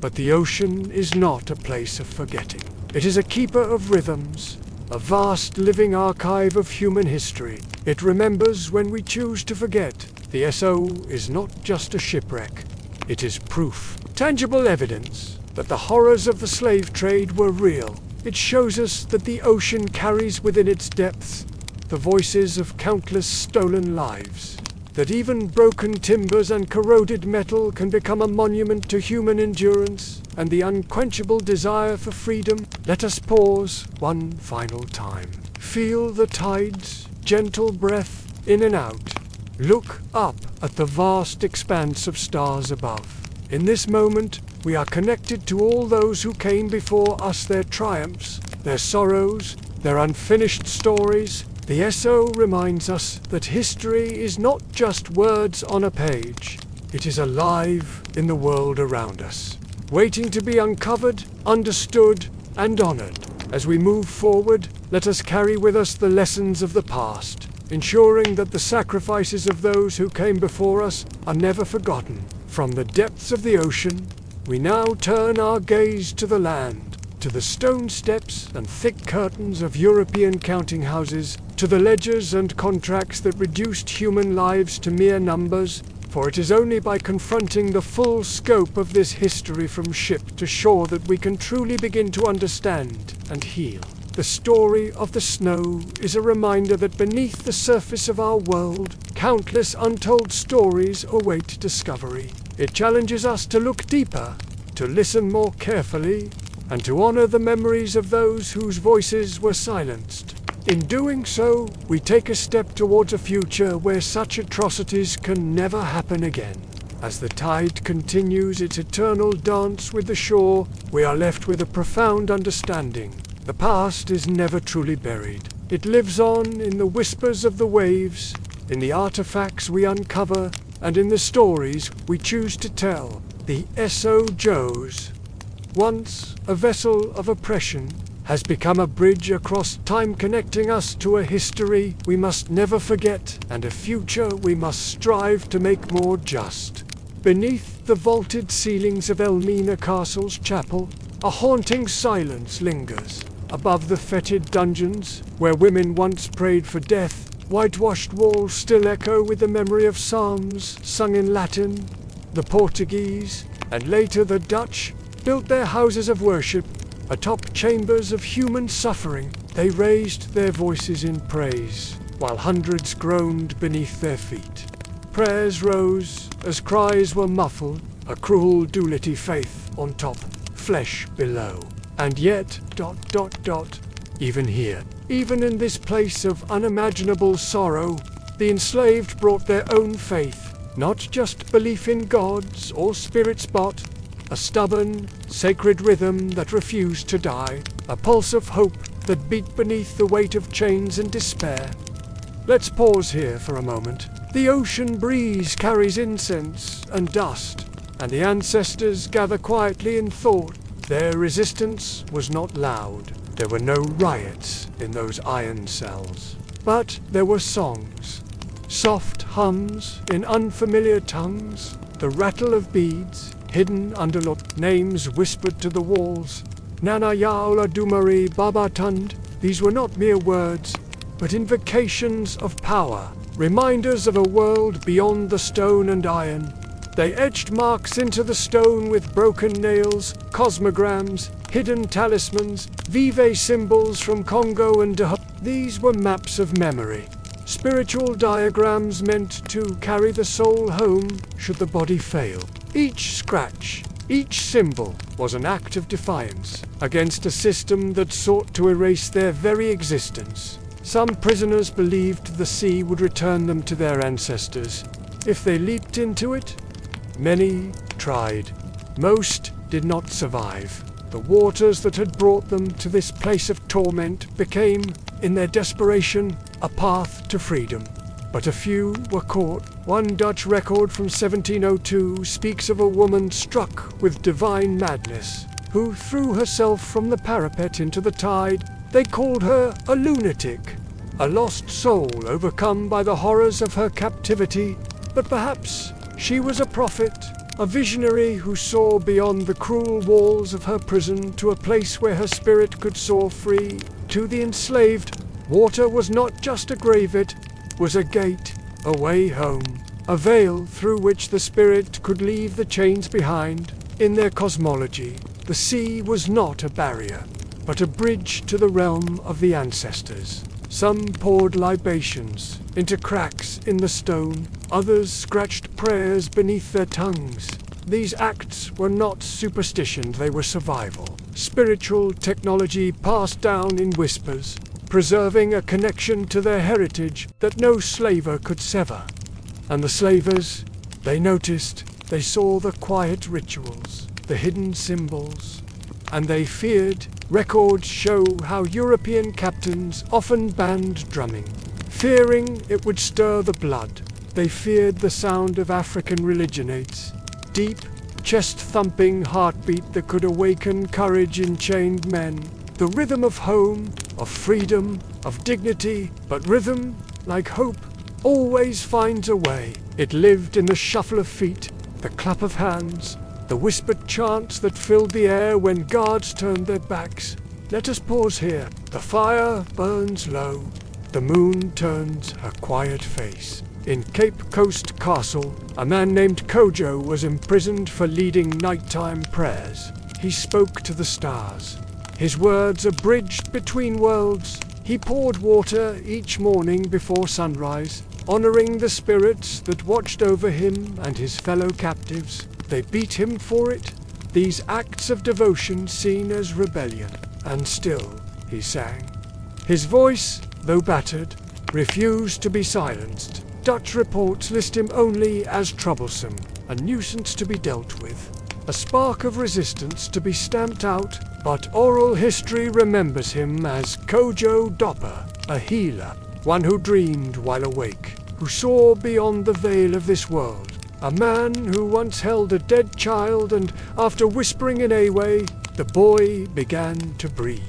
But the ocean is not a place of forgetting. It is a keeper of rhythms, a vast living archive of human history. It remembers when we choose to forget. The SO is not just a shipwreck. It is proof, tangible evidence, that the horrors of the slave trade were real. It shows us that the ocean carries within its depths the voices of countless stolen lives, that even broken timbers and corroded metal can become a monument to human endurance and the unquenchable desire for freedom. Let us pause one final time. Feel the tide's gentle breath in and out. Look up at the vast expanse of stars above. In this moment, we are connected to all those who came before us, their triumphs, their sorrows, their unfinished stories. The SO reminds us that history is not just words on a page. It is alive in the world around us, waiting to be uncovered, understood, and honored. As we move forward, let us carry with us the lessons of the past, ensuring that the sacrifices of those who came before us are never forgotten. From the depths of the ocean, we now turn our gaze to the land, to the stone steps and thick curtains of European counting houses, to the ledgers and contracts that reduced human lives to mere numbers. For it is only by confronting the full scope of this history from ship to shore that we can truly begin to understand and heal. The story of the snow is a reminder that beneath the surface of our world, countless untold stories await discovery. It challenges us to look deeper, to listen more carefully, and to honor the memories of those whose voices were silenced. In doing so, we take a step towards a future where such atrocities can never happen again. As the tide continues its eternal dance with the shore, we are left with a profound understanding. The past is never truly buried. It lives on in the whispers of the waves, in the artifacts we uncover, and in the stories we choose to tell. The SO Joes, once a vessel of oppression, has become a bridge across time, connecting us to a history we must never forget and a future we must strive to make more just. Beneath the vaulted ceilings of Elmina Castle's chapel, a haunting silence lingers. Above the fetid dungeons, where women once prayed for death, whitewashed walls still echo with the memory of psalms sung in Latin. The Portuguese, and later the Dutch, built their houses of worship atop chambers of human suffering. They raised their voices in praise, while hundreds groaned beneath their feet. Prayers rose as cries were muffled, a cruel duality, faith on top, flesh below. And yet, even here, even in this place of unimaginable sorrow, the enslaved brought their own faith, not just belief in gods or spirits, but a stubborn, sacred rhythm that refused to die, a pulse of hope that beat beneath the weight of chains and despair. Let's pause here for a moment. The ocean breeze carries incense and dust, and the ancestors gather quietly in thought. Their resistance was not loud. There were no riots in those iron cells. But there were songs, soft hums in unfamiliar tongues, the rattle of beads hidden under names whispered to the walls. Nana Yaula Dumari Babatund. These were not mere words, but invocations of power, reminders of a world beyond the stone and iron. They etched marks into the stone with broken nails, cosmograms, hidden talismans, vive symbols from Congo and Dahab. These were maps of memory, spiritual diagrams meant to carry the soul home should the body fail. Each scratch, each symbol was an act of defiance against a system that sought to erase their very existence. Some prisoners believed the sea would return them to their ancestors if they leaped into it. Many tried. Most did not survive. The waters that had brought them to this place of torment became, in their desperation, a path to freedom. But a few were caught. One Dutch record from 1702 speaks of a woman struck with divine madness, who threw herself from the parapet into the tide. They called her a lunatic, a lost soul overcome by the horrors of her captivity. But perhaps she was a prophet, a visionary who saw beyond the cruel walls of her prison to a place where her spirit could soar free. To the enslaved, water was not just a grave, it was a gate, a way home, a veil through which the spirit could leave the chains behind. In their cosmology, the sea was not a barrier, but a bridge to the realm of the ancestors. Some poured libations into cracks in the stone, others scratched prayers beneath their tongues. These acts were not superstition, they were survival. Spiritual technology passed down in whispers, preserving a connection to their heritage that no slaver could sever. And the slavers, they noticed, they saw the quiet rituals, the hidden symbols, and they feared. Records show how European captains often banned drumming, fearing it would stir the blood. They feared the sound of African religionates, deep, chest-thumping heartbeat that could awaken courage in chained men. The rhythm of home, of freedom, of dignity, but rhythm, like hope, always finds a way. It lived in the shuffle of feet, the clap of hands, the whispered chants that filled the air when guards turned their backs. Let us pause here. The fire burns low. The moon turns her quiet face. In Cape Coast Castle, a man named Kojo was imprisoned for leading nighttime prayers. He spoke to the stars. His words a bridge between worlds. He poured water each morning before sunrise, honoring the spirits that watched over him and his fellow captives. They beat him for it, these acts of devotion seen as rebellion. And still, he sang. His voice, though battered, refused to be silenced. Dutch reports list him only as troublesome, a nuisance to be dealt with, a spark of resistance to be stamped out, but oral history remembers him as Kojo Dopper, a healer, one who dreamed while awake, who saw beyond the veil of this world. A man who once held a dead child and, after whispering in Awe, the boy began to breathe.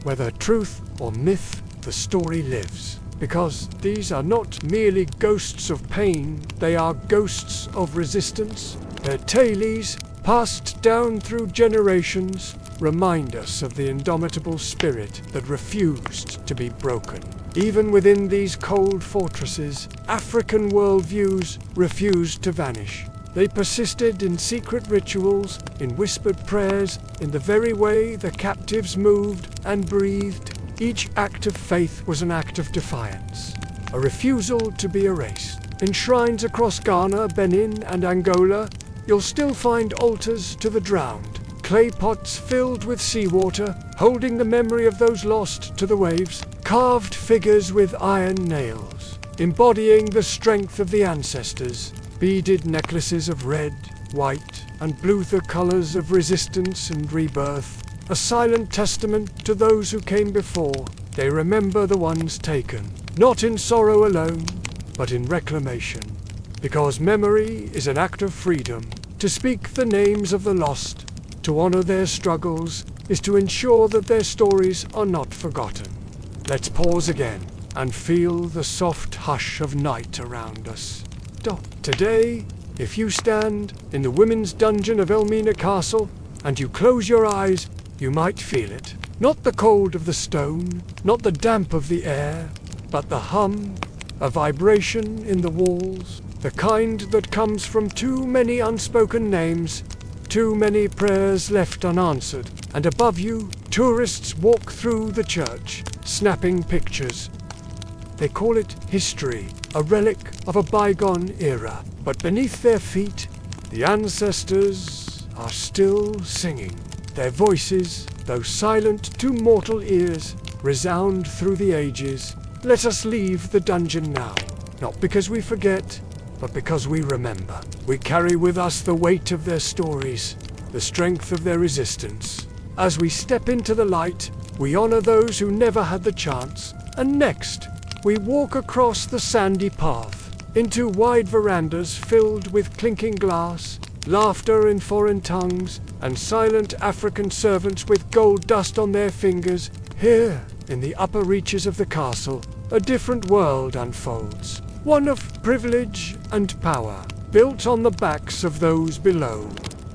Whether truth or myth, the story lives. because these are not merely ghosts of pain, they are ghosts of resistance. Their tales, passed down through generations, remind us of the indomitable spirit that refused to be broken. Even within these cold fortresses, African worldviews refused to vanish. They persisted in secret rituals, in whispered prayers, in the very way the captives moved and breathed. Each act of faith was an act of defiance, a refusal to be erased. In shrines across Ghana, Benin, and Angola, you'll still find altars to the drowned, clay pots filled with seawater, holding the memory of those lost to the waves, carved figures with iron nails, embodying the strength of the ancestors, beaded necklaces of red, white, and blue, the colors of resistance and rebirth, a silent testament to those who came before. They remember the ones taken, not in sorrow alone, but in reclamation. Because memory is an act of freedom. To speak the names of the lost, to honor their struggles, is to ensure that their stories are not forgotten. Let's pause again and feel the soft hush of night around us. Today, if you stand in the women's dungeon of Elmina Castle and you close your eyes, you might feel it. Not the cold of the stone, not the damp of the air, but the hum, a vibration in the walls, the kind that comes from too many unspoken names, too many prayers left unanswered. And above you, tourists walk through the church, snapping pictures. They call it history, a relic of a bygone era. But beneath their feet, the ancestors are still singing. Their voices, though silent to mortal ears, resound through the ages. Let us leave the dungeon now, not because we forget, but because we remember. We carry with us the weight of their stories, the strength of their resistance. As we step into the light, we honor those who never had the chance. And next, we walk across the sandy path, into wide verandas filled with clinking glass, laughter in foreign tongues, and silent African servants with gold dust on their fingers. Here, in the upper reaches of the castle, a different world unfolds. One of privilege and power, built on the backs of those below.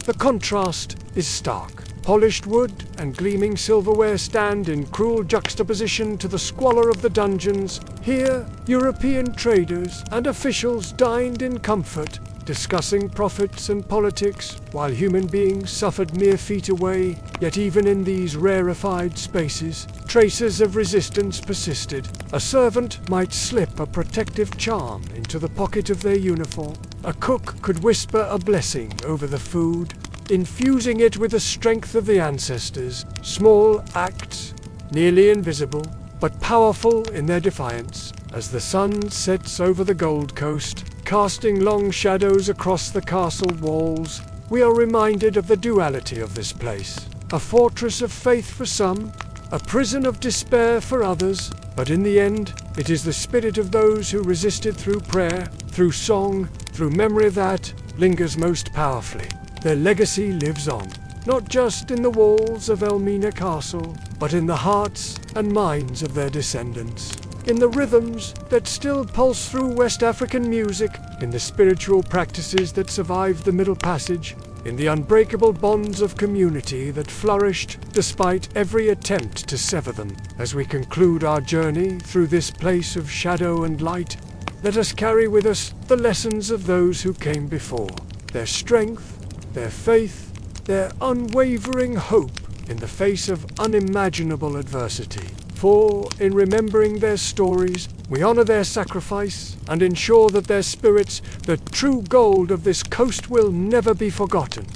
The contrast is stark. Polished wood and gleaming silverware stand in cruel juxtaposition to the squalor of the dungeons. Here, European traders and officials dined in comfort, discussing profits and politics, while human beings suffered mere feet away. Yet even in these rarefied spaces, traces of resistance persisted. A servant might slip a protective charm into the pocket of their uniform. A cook could whisper a blessing over the food, infusing it with the strength of the ancestors. Small acts, nearly invisible, but powerful in their defiance. As the sun sets over the Gold Coast, casting long shadows across the castle walls, we are reminded of the duality of this place. A fortress of faith for some, a prison of despair for others, but in the end, it is the spirit of those who resisted through prayer, through song, through memory that lingers most powerfully. Their legacy lives on, not just in the walls of Elmina Castle, but in the hearts and minds of their descendants. In the rhythms that still pulse through West African music, in the spiritual practices that survived the Middle Passage, in the unbreakable bonds of community that flourished despite every attempt to sever them. As we conclude our journey through this place of shadow and light, let us carry with us the lessons of those who came before, their strength, their faith, their unwavering hope in the face of unimaginable adversity. For, in remembering their stories, we honor their sacrifice and ensure that their spirits, the true gold of this coast, will never be forgotten.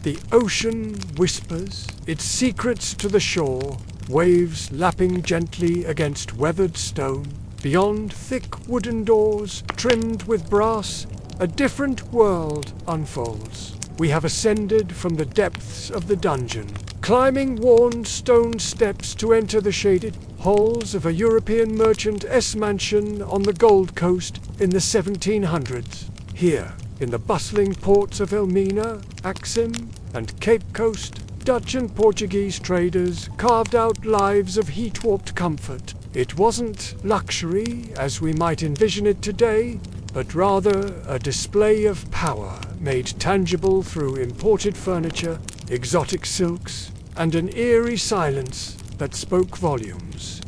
The ocean whispers its secrets to the shore, waves lapping gently against weathered stone. Beyond thick wooden doors, trimmed with brass, a different world unfolds. We have ascended from the depths of the dungeon, climbing worn stone steps to enter the shaded halls of a European merchant's mansion on the Gold Coast in the 1700s. Here, in the bustling ports of Elmina, Axim, and Cape Coast, Dutch and Portuguese traders carved out lives of heat-warped comfort. It wasn't luxury as we might envision it today, but rather a display of power made tangible through imported furniture, exotic silks, and an eerie silence that spoke volumes.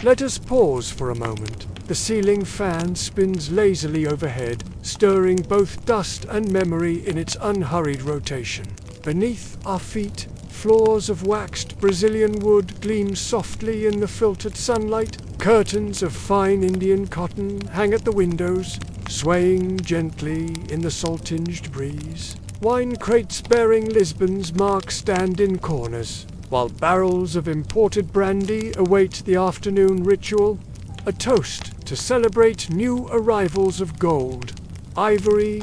Let us pause for a moment. The ceiling fan spins lazily overhead, stirring both dust and memory in its unhurried rotation. Beneath our feet, floors of waxed Brazilian wood gleam softly in the filtered sunlight. Curtains of fine Indian cotton hang at the windows, swaying gently in the salt-tinged breeze. Wine crates bearing Lisbon's mark stand in corners, while barrels of imported brandy await the afternoon ritual, a toast to celebrate new arrivals of gold, ivory, ...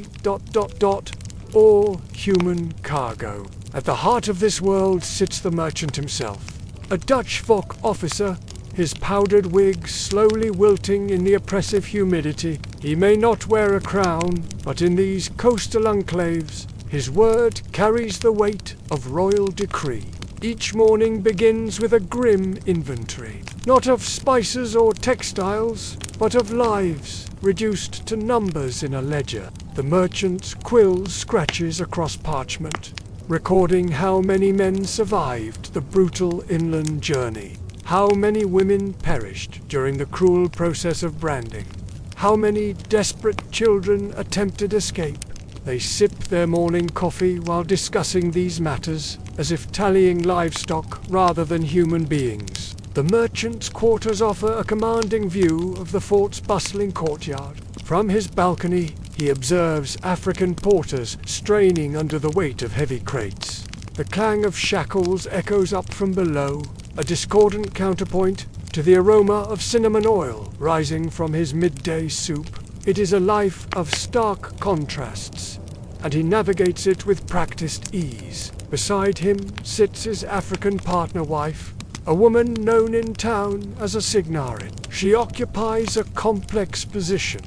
or human cargo. At the heart of this world sits the merchant himself, a Dutch Volk officer, his powdered wig slowly wilting in the oppressive humidity. He may not wear a crown, but in these coastal enclaves, his word carries the weight of royal decree. Each morning begins with a grim inventory, not of spices or textiles, but of lives, reduced to numbers in a ledger. The merchant's quill scratches across parchment, recording how many men survived the brutal inland journey, how many women perished during the cruel process of branding, how many desperate children attempted escape. They sip their morning coffee while discussing these matters, as if tallying livestock rather than human beings. The merchant's quarters offer a commanding view of the fort's bustling courtyard. From his balcony, he observes African porters straining under the weight of heavy crates. The clang of shackles echoes up from below, a discordant counterpoint to the aroma of cinnamon oil rising from his midday soup. It is a life of stark contrasts, and he navigates it with practiced ease. Beside him sits his African partner wife, a woman known in town as a signarit. She occupies a complex position,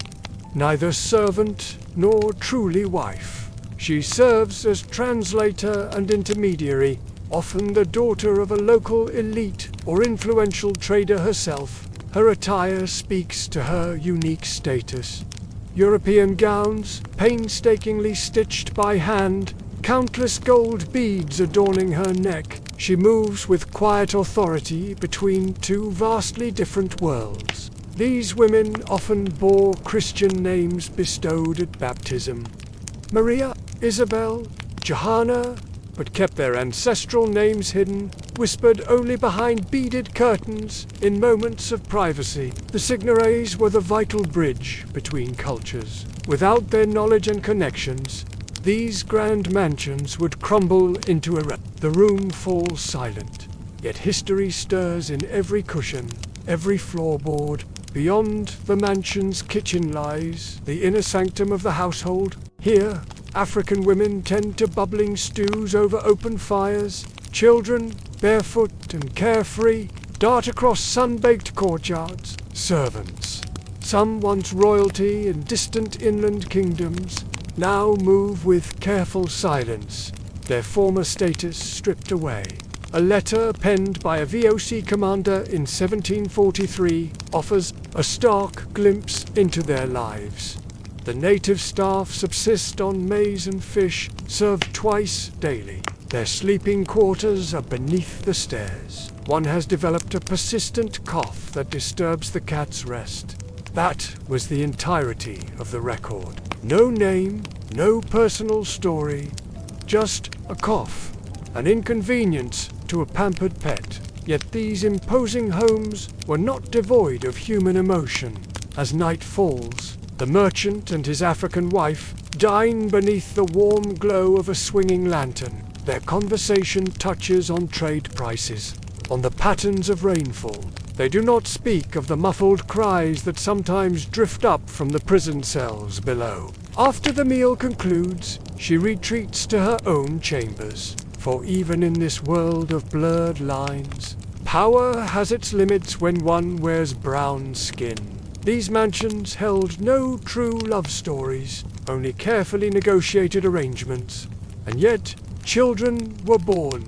neither servant nor truly wife. She serves as translator and intermediary, often the daughter of a local elite or influential trader herself. Her attire speaks to her unique status. European gowns, painstakingly stitched by hand, countless gold beads adorning her neck. She moves with quiet authority between two vastly different worlds. These women often bore Christian names bestowed at baptism. Maria, Isabel, Johanna, but kept their ancestral names hidden, whispered only behind beaded curtains in moments of privacy. The signories were the vital bridge between cultures. Without their knowledge and connections, these grand mansions would crumble into a wreck. The room falls silent, yet history stirs in every cushion, every floorboard. Beyond the mansion's kitchen lies the inner sanctum of the household. Here, African women tend to bubbling stews over open fires. Children, barefoot and carefree, dart across sun-baked courtyards. Servants, some once royalty in distant inland kingdoms, now move with careful silence, their former status stripped away. A letter penned by a VOC commander in 1743 offers a stark glimpse into their lives. The native staff subsist on maize and fish, served twice daily. Their sleeping quarters are beneath the stairs. One has developed a persistent cough that disturbs the cat's rest. That was the entirety of the record. No name, no personal story, just a cough, an inconvenience to a pampered pet. Yet these imposing homes were not devoid of human emotion. As night falls, the merchant and his African wife dine beneath the warm glow of a swinging lantern. Their conversation touches on trade prices, on the patterns of rainfall. They do not speak of the muffled cries that sometimes drift up from the prison cells below. After the meal concludes, she retreats to her own chambers. For even in this world of blurred lines, power has its limits when one wears brown skin. These mansions held no true love stories, only carefully negotiated arrangements. And yet, children were born,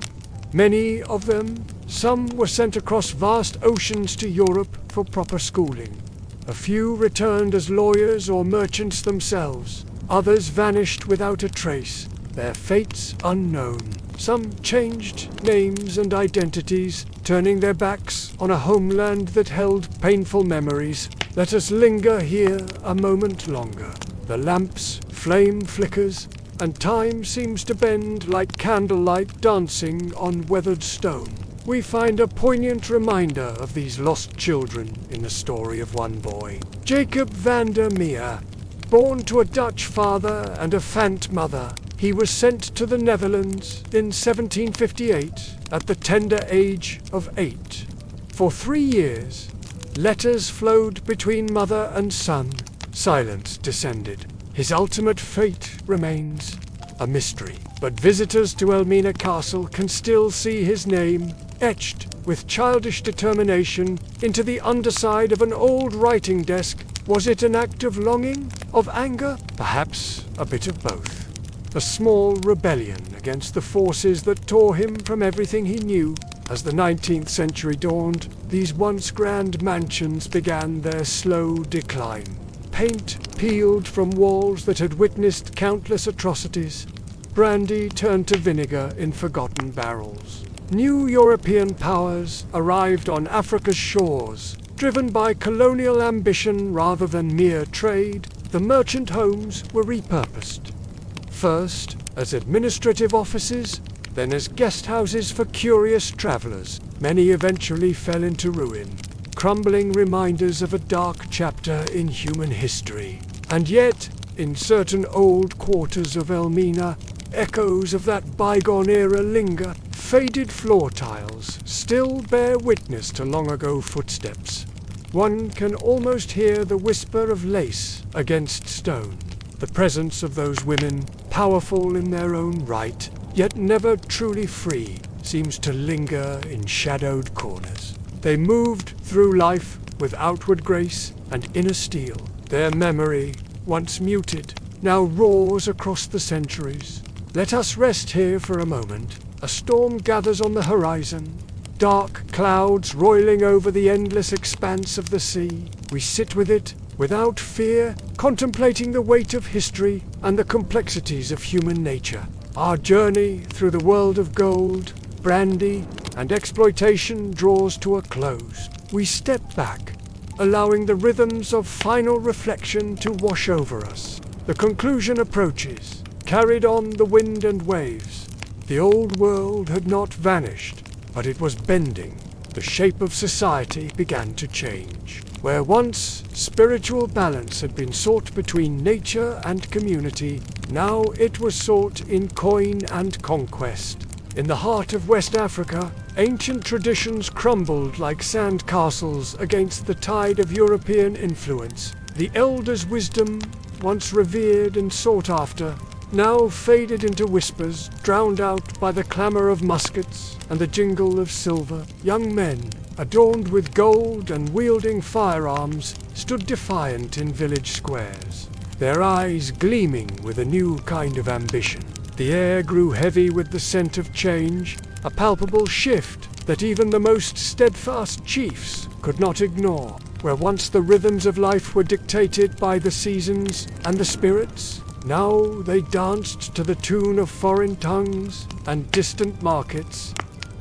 many of them Some were sent across vast oceans to Europe for proper schooling. A few returned as lawyers or merchants themselves. Others vanished without a trace, their fates unknown. Some changed names and identities, turning their backs on a homeland that held painful memories. Let us linger here a moment longer. The lamp's flame flickers, and time seems to bend like candlelight dancing on weathered stone. We find a poignant reminder of these lost children in the story of one boy, Jacob van der Meer. Born to a Dutch father and a Fant mother, he was sent to the Netherlands in 1758 at the tender age of 8. For 3 years, letters flowed between mother and son. Silence descended. His ultimate fate remains a mystery. But visitors to Elmina Castle can still see his name etched with childish determination into the underside of an old writing desk. Was it an act of longing? Of anger? Perhaps a bit of both. A small rebellion against the forces that tore him from everything he knew. As the 19th century dawned, these once grand mansions began their slow decline. Paint peeled from walls that had witnessed countless atrocities. Brandy turned to vinegar in forgotten barrels. New European powers arrived on Africa's shores. Driven by colonial ambition rather than mere trade, the merchant homes were repurposed. First as administrative offices, then as guest houses for curious travelers. Many eventually fell into ruin, crumbling reminders of a dark chapter in human history. And yet, in certain old quarters of Elmina, echoes of that bygone era linger. Faded floor tiles still bear witness to long-ago footsteps. One can almost hear the whisper of lace against stone. The presence of those women, powerful in their own right, yet never truly free, seems to linger in shadowed corners. They moved through life with outward grace and inner steel. Their memory, once muted, now roars across the centuries. Let us rest here for a moment. A storm gathers on the horizon, dark clouds roiling over the endless expanse of the sea. We sit with it, without fear, contemplating the weight of history and the complexities of human nature. Our journey through the world of gold, brandy, and exploitation draws to a close. We step back, allowing the rhythms of final reflection to wash over us. The conclusion approaches, carried on the wind and waves. The old world had not vanished, but it was bending. The shape of society began to change. Where once spiritual balance had been sought between nature and community, now it was sought in coin and conquest. In the heart of West Africa, ancient traditions crumbled like sand castles against the tide of European influence. The elders' wisdom, once revered and sought after, now faded into whispers, drowned out by the clamor of muskets and the jingle of silver. Young men, adorned with gold and wielding firearms, stood defiant in village squares, their eyes gleaming with a new kind of ambition. The air grew heavy with the scent of change, a palpable shift that even the most steadfast chiefs could not ignore. Where once the rhythms of life were dictated by the seasons and the spirits, now they danced to the tune of foreign tongues and distant markets.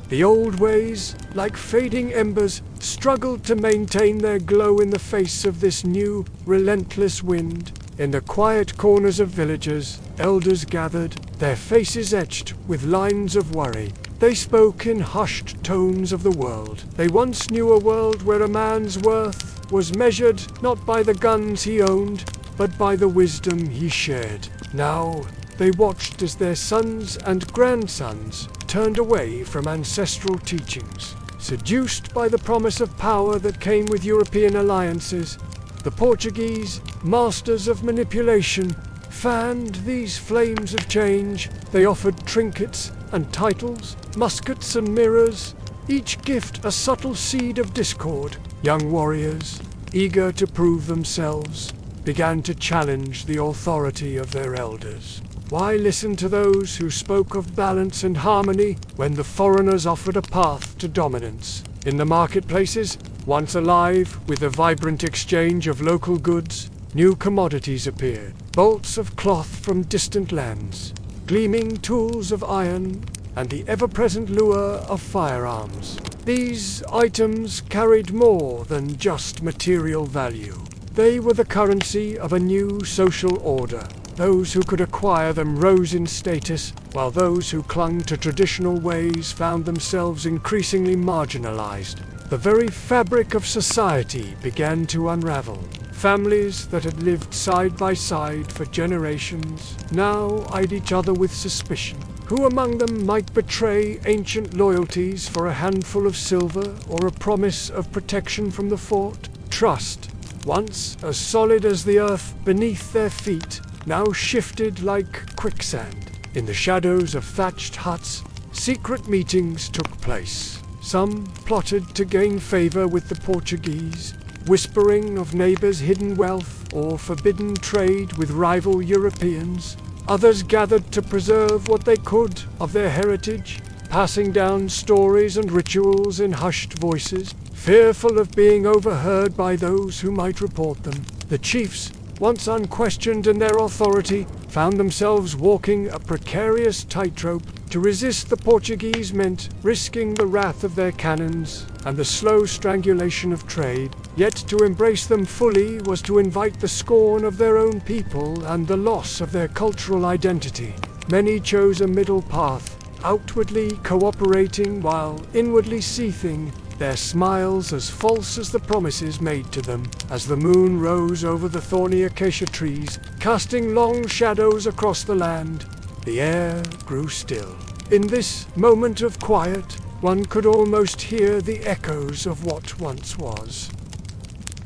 The old ways, like fading embers, struggled to maintain their glow in the face of this new, relentless wind. In the quiet corners of villages, elders gathered, their faces etched with lines of worry. They spoke in hushed tones of the world. They once knew a world where a man's worth was measured not by the guns he owned, but by the wisdom he shared. Now they watched as their sons and grandsons turned away from ancestral teachings. Seduced by the promise of power that came with European alliances, the Portuguese, masters of manipulation, fanned these flames of change. They offered trinkets and titles, muskets and mirrors, each gift a subtle seed of discord. Young warriors, eager to prove themselves, began to challenge the authority of their elders. Why listen to those who spoke of balance and harmony when the foreigners offered a path to dominance? In the marketplaces, once alive with a vibrant exchange of local goods, new commodities appeared. Bolts of cloth from distant lands, gleaming tools of iron, and the ever-present lure of firearms. These items carried more than just material value. They were the currency of a new social order. Those who could acquire them rose in status, while those who clung to traditional ways found themselves increasingly marginalized. The very fabric of society began to unravel. Families that had lived side by side for generations now eyed each other with suspicion. Who among them might betray ancient loyalties for a handful of silver or a promise of protection from the fort? Trust, once as solid as the earth beneath their feet, now shifted like quicksand. In the shadows of thatched huts, secret meetings took place. Some plotted to gain favor with the Portuguese, whispering of neighbors' hidden wealth or forbidden trade with rival Europeans. Others gathered to preserve what they could of their heritage, passing down stories and rituals in hushed voices, fearful of being overheard by those who might report them. The chiefs, once unquestioned in their authority, found themselves walking a precarious tightrope. To resist the Portuguese meant risking the wrath of their cannons and the slow strangulation of trade, yet to embrace them fully was to invite the scorn of their own people and the loss of their cultural identity. Many chose a middle path, outwardly cooperating while inwardly seething, their smiles as false as the promises made to them. As the moon rose over the thorny acacia trees, casting long shadows across the land, the air grew still. In this moment of quiet, one could almost hear the echoes of what once was.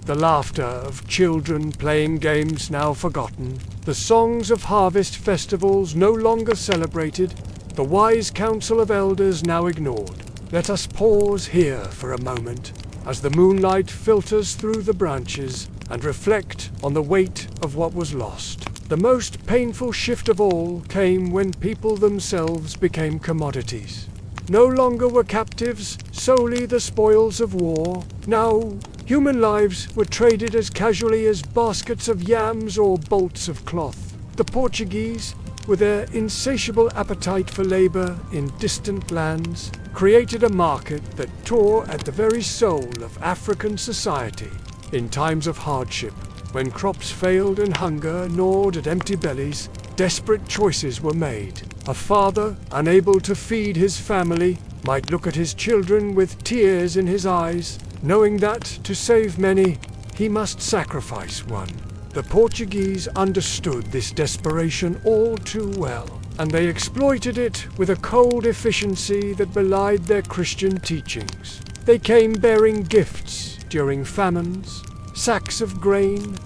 The laughter of children playing games now forgotten, the songs of harvest festivals no longer celebrated, the wise counsel of elders now ignored. Let us pause here for a moment, as the moonlight filters through the branches, and reflect on the weight of what was lost. The most painful shift of all came when people themselves became commodities. No longer were captives solely the spoils of war. Now, human lives were traded as casually as baskets of yams or bolts of cloth. The Portuguese, with their insatiable appetite for labor in distant lands, created a market that tore at the very soul of African society. In times of hardship, when crops failed and hunger gnawed at empty bellies, desperate choices were made. A father, unable to feed his family, might look at his children with tears in his eyes, knowing that, to save many, he must sacrifice one. The Portuguese understood this desperation all too well, and they exploited it with a cold efficiency that belied their Christian teachings. They came bearing gifts during famines, sacks of grain,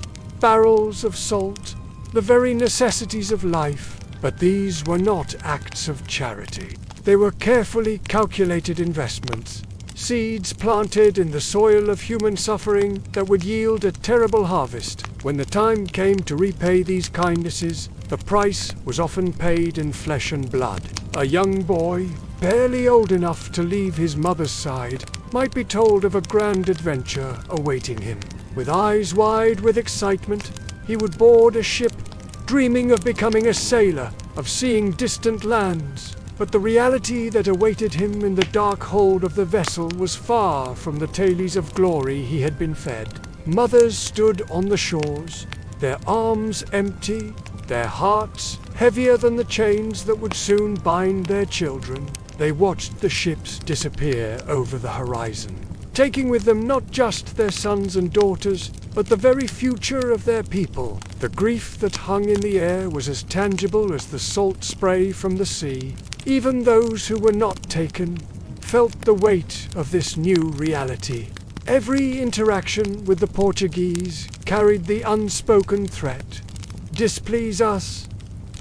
barrels of salt, the very necessities of life, but these were not acts of charity. They were carefully calculated investments, seeds planted in the soil of human suffering that would yield a terrible harvest. When the time came to repay these kindnesses, the price was often paid in flesh and blood. A young boy, barely old enough to leave his mother's side, might be told of a grand adventure awaiting him. With eyes wide with excitement, he would board a ship, dreaming of becoming a sailor, of seeing distant lands. But the reality that awaited him in the dark hold of the vessel was far from the tales of glory he had been fed. Mothers stood on the shores, their arms empty, their hearts heavier than the chains that would soon bind their children. They watched the ships disappear over the horizon, taking with them not just their sons and daughters, but the very future of their people. The grief that hung in the air was as tangible as the salt spray from the sea. Even those who were not taken felt the weight of this new reality. Every interaction with the Portuguese carried the unspoken threat: displease us,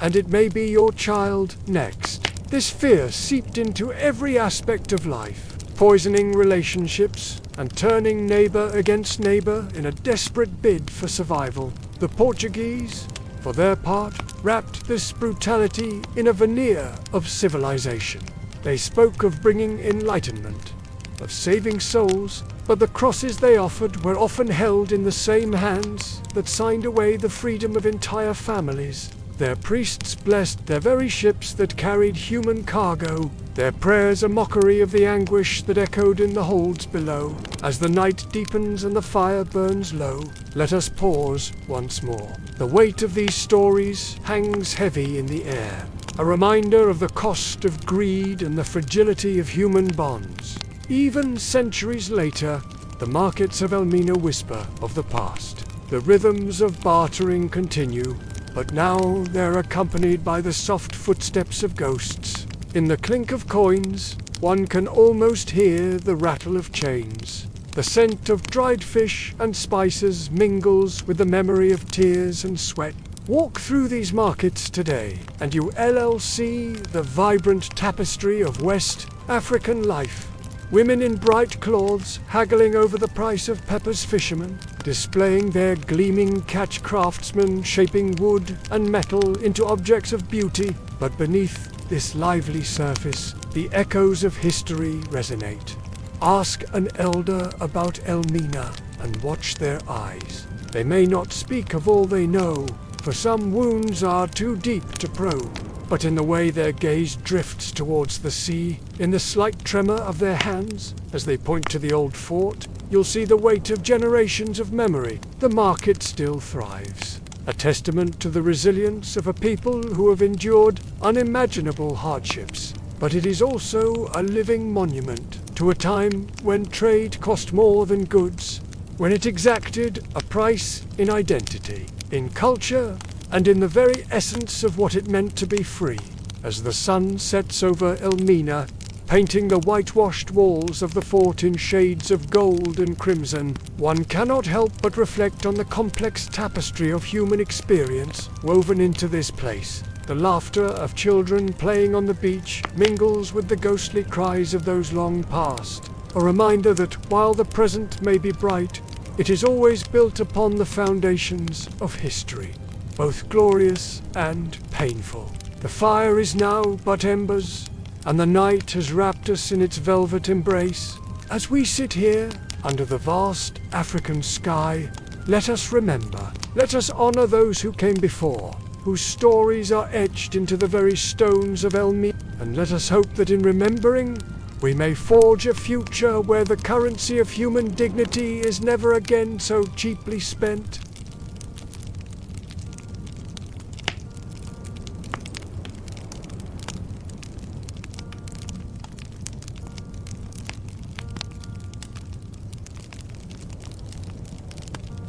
and it may be your child next. This fear seeped into every aspect of life, poisoning relationships and turning neighbor against neighbor in a desperate bid for survival. The Portuguese, for their part, wrapped this brutality in a veneer of civilization. They spoke of bringing enlightenment, of saving souls, but the crosses they offered were often held in the same hands that signed away the freedom of entire families. Their priests blessed their very ships that carried human cargo, their prayers a mockery of the anguish that echoed in the holds below. As the night deepens and the fire burns low, let us pause once more. The weight of these stories hangs heavy in the air, a reminder of the cost of greed and the fragility of human bonds. Even centuries later, the markets of Elmina whisper of the past. The rhythms of bartering continue, but now they're accompanied by the soft footsteps of ghosts. In the clink of coins, one can almost hear the rattle of chains. The scent of dried fish and spices mingles with the memory of tears and sweat. Walk through these markets today, and you'll see the vibrant tapestry of West African life. Women in bright clothes haggling over the price of Pepper's fishermen, displaying their gleaming catch craftsmen, shaping wood and metal into objects of beauty. But beneath this lively surface, the echoes of history resonate. Ask an elder about Elmina and watch their eyes. They may not speak of all they know, for some wounds are too deep to probe. But in the way their gaze drifts towards the sea, in the slight tremor of their hands as they point to the old fort, you'll see the weight of generations of memory. The market still thrives, a testament to the resilience of a people who have endured unimaginable hardships. But it is also a living monument to a time when trade cost more than goods, when it exacted a price in identity, in culture, and in the very essence of what it meant to be free. As the sun sets over Elmina, painting the whitewashed walls of the fort in shades of gold and crimson, one cannot help but reflect on the complex tapestry of human experience woven into this place. The laughter of children playing on the beach mingles with the ghostly cries of those long past, a reminder that while the present may be bright, it is always built upon the foundations of history, both glorious and painful. The fire is now but embers, and the night has wrapped us in its velvet embrace. As we sit here, under the vast African sky, let us remember, let us honor those who came before, whose stories are etched into the very stones of Elmina, and let us hope that in remembering, we may forge a future where the currency of human dignity is never again so cheaply spent.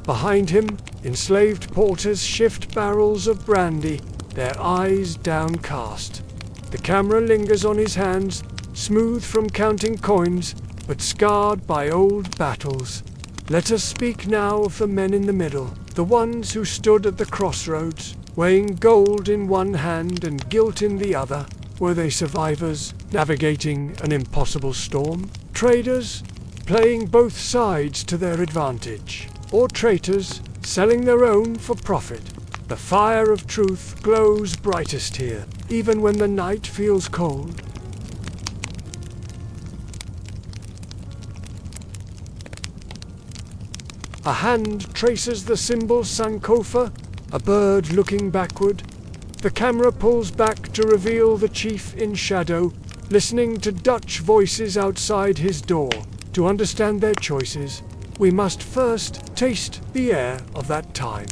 Behind him, enslaved porters shift barrels of brandy, their eyes downcast. The camera lingers on his hands, smooth from counting coins, but scarred by old battles. Let us speak now of the men in the middle, the ones who stood at the crossroads, weighing gold in one hand and guilt in the other. Were they survivors, navigating an impossible storm? Traders, playing both sides to their advantage? Or traitors, selling their own for profit? The fire of truth glows brightest here, even when the night feels cold. A hand traces the symbol Sankofa, a bird looking backward. The camera pulls back to reveal the chief in shadow, listening to Dutch voices outside his door. To understand their choices, we must first taste the air of that time.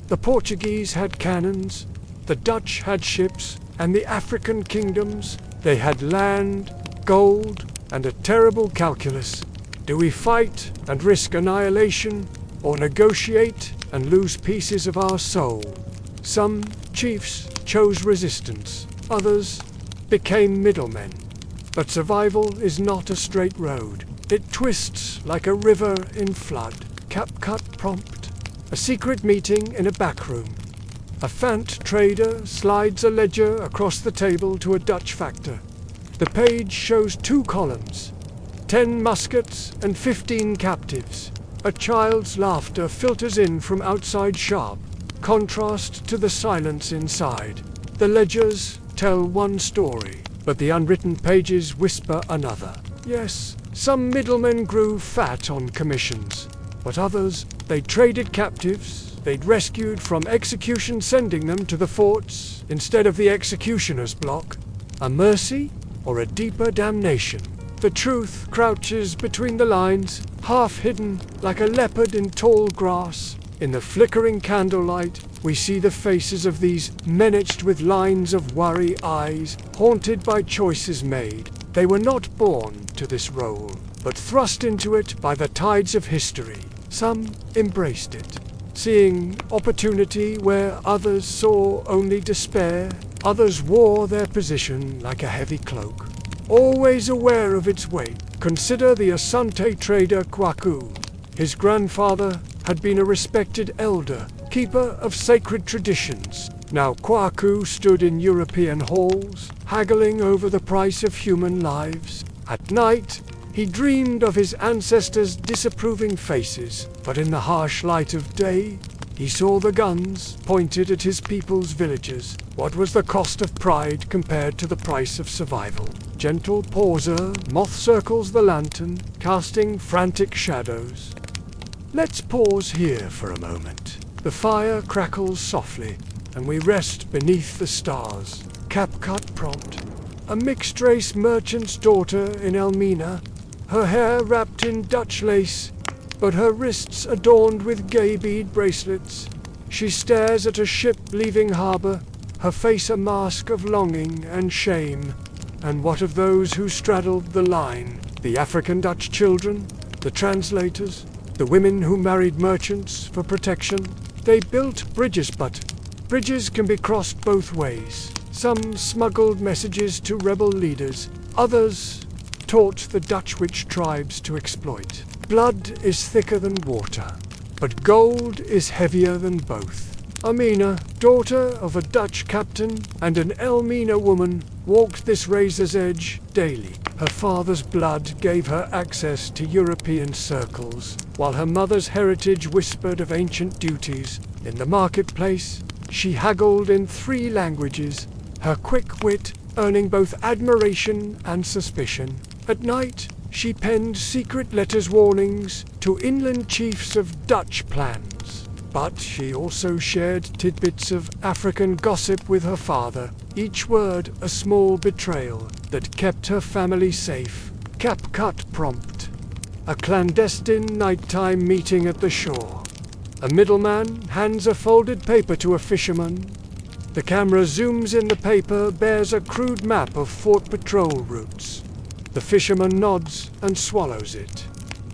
The Portuguese had cannons, the Dutch had ships, and the African kingdoms, they had land, gold, and a terrible calculus. Do we fight and risk annihilation, or negotiate and lose pieces of our soul? Some chiefs chose resistance, others became middlemen. But survival is not a straight road. It twists like a river in flood. Cap-cut prompt. A secret meeting in a back room. A Fant trader slides a ledger across the table to a Dutch factor. The page shows 2 columns. 10 muskets and 15 captives. A child's laughter filters in from outside shop. contrast to the silence inside. The ledgers tell one story, but the unwritten pages whisper another. Yes, some middlemen grew fat on commissions, but others, they traded captives they'd rescued from execution, sending them to the forts instead of the executioner's block. A mercy or a deeper damnation? The truth crouches between the lines, half hidden like a leopard in tall grass. In the flickering candlelight, we see the faces of these men etched with lines of worry eyes, haunted by choices made. They were not born to this role, but thrust into it by the tides of history. Some embraced it, seeing opportunity where others saw only despair. Others wore their position like a heavy cloak, always aware of its weight. Consider the Asante trader Kwaku. His grandfather had been a respected elder, keeper of sacred traditions. Now Kwaku stood in European halls, haggling over the price of human lives. At night, he dreamed of his ancestors' disapproving faces, but in the harsh light of day, he saw the guns pointed at his people's villages. What was the cost of pride compared to the price of survival? Gentle pauser, moth circles the lantern, casting frantic shadows. Let's pause here for a moment. The fire crackles softly, and we rest beneath the stars. Cap-cut prompt. A mixed-race merchant's daughter in Elmina, her hair wrapped in Dutch lace, but her wrists adorned with gay bead bracelets. She stares at a ship leaving harbor, her face a mask of longing and shame. And what of those who straddled the line? The African Dutch children, the translators, the women who married merchants for protection. They built bridges, but bridges can be crossed both ways. Some smuggled messages to rebel leaders, others taught the Dutch witch tribes to exploit. Blood is thicker than water, but gold is heavier than both. Amina, daughter of a Dutch captain and an Elmina woman, walked this razor's edge daily. Her father's blood gave her access to European circles, while her mother's heritage whispered of ancient duties. In the marketplace, she haggled in 3 languages, her quick wit earning both admiration and suspicion. At night, she penned secret letters warnings to inland chiefs of Dutch plans. But she also shared tidbits of African gossip with her father, each word a small betrayal that kept her family safe. Cap-cut prompt. A clandestine nighttime meeting at the shore. A middleman hands a folded paper to a fisherman. The camera zooms in. The paper bears a crude map of fort patrol routes. The fisherman nods and swallows it.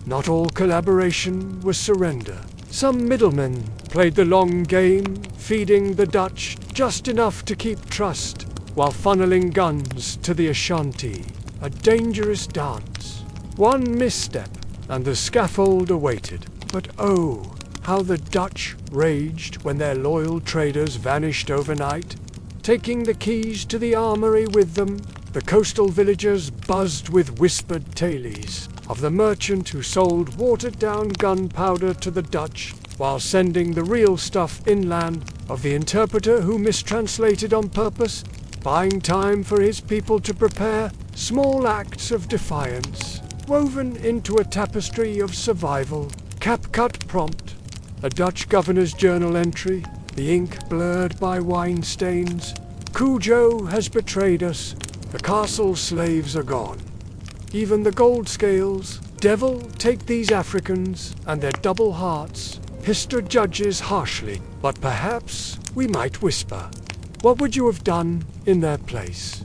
Not all collaboration was surrender. Some middlemen played the long game, feeding the Dutch just enough to keep trust, while funneling guns to the Ashanti. A dangerous dance. One misstep, and the scaffold awaited. But oh, how the Dutch raged when their loyal traders vanished overnight, taking the keys to the armory with them. The coastal villagers buzzed with whispered tales of the merchant who sold watered-down gunpowder to the Dutch while sending the real stuff inland, of the interpreter who mistranslated on purpose, buying time for his people to prepare. Small acts of defiance, woven into a tapestry of survival. Cap-cut prompt. A Dutch governor's journal entry, the ink blurred by wine stains. Cujo has betrayed us. The castle slaves are gone. Even the gold scales. Devil take these Africans and their double hearts. History judges harshly, but perhaps we might whisper. What would you have done in their place?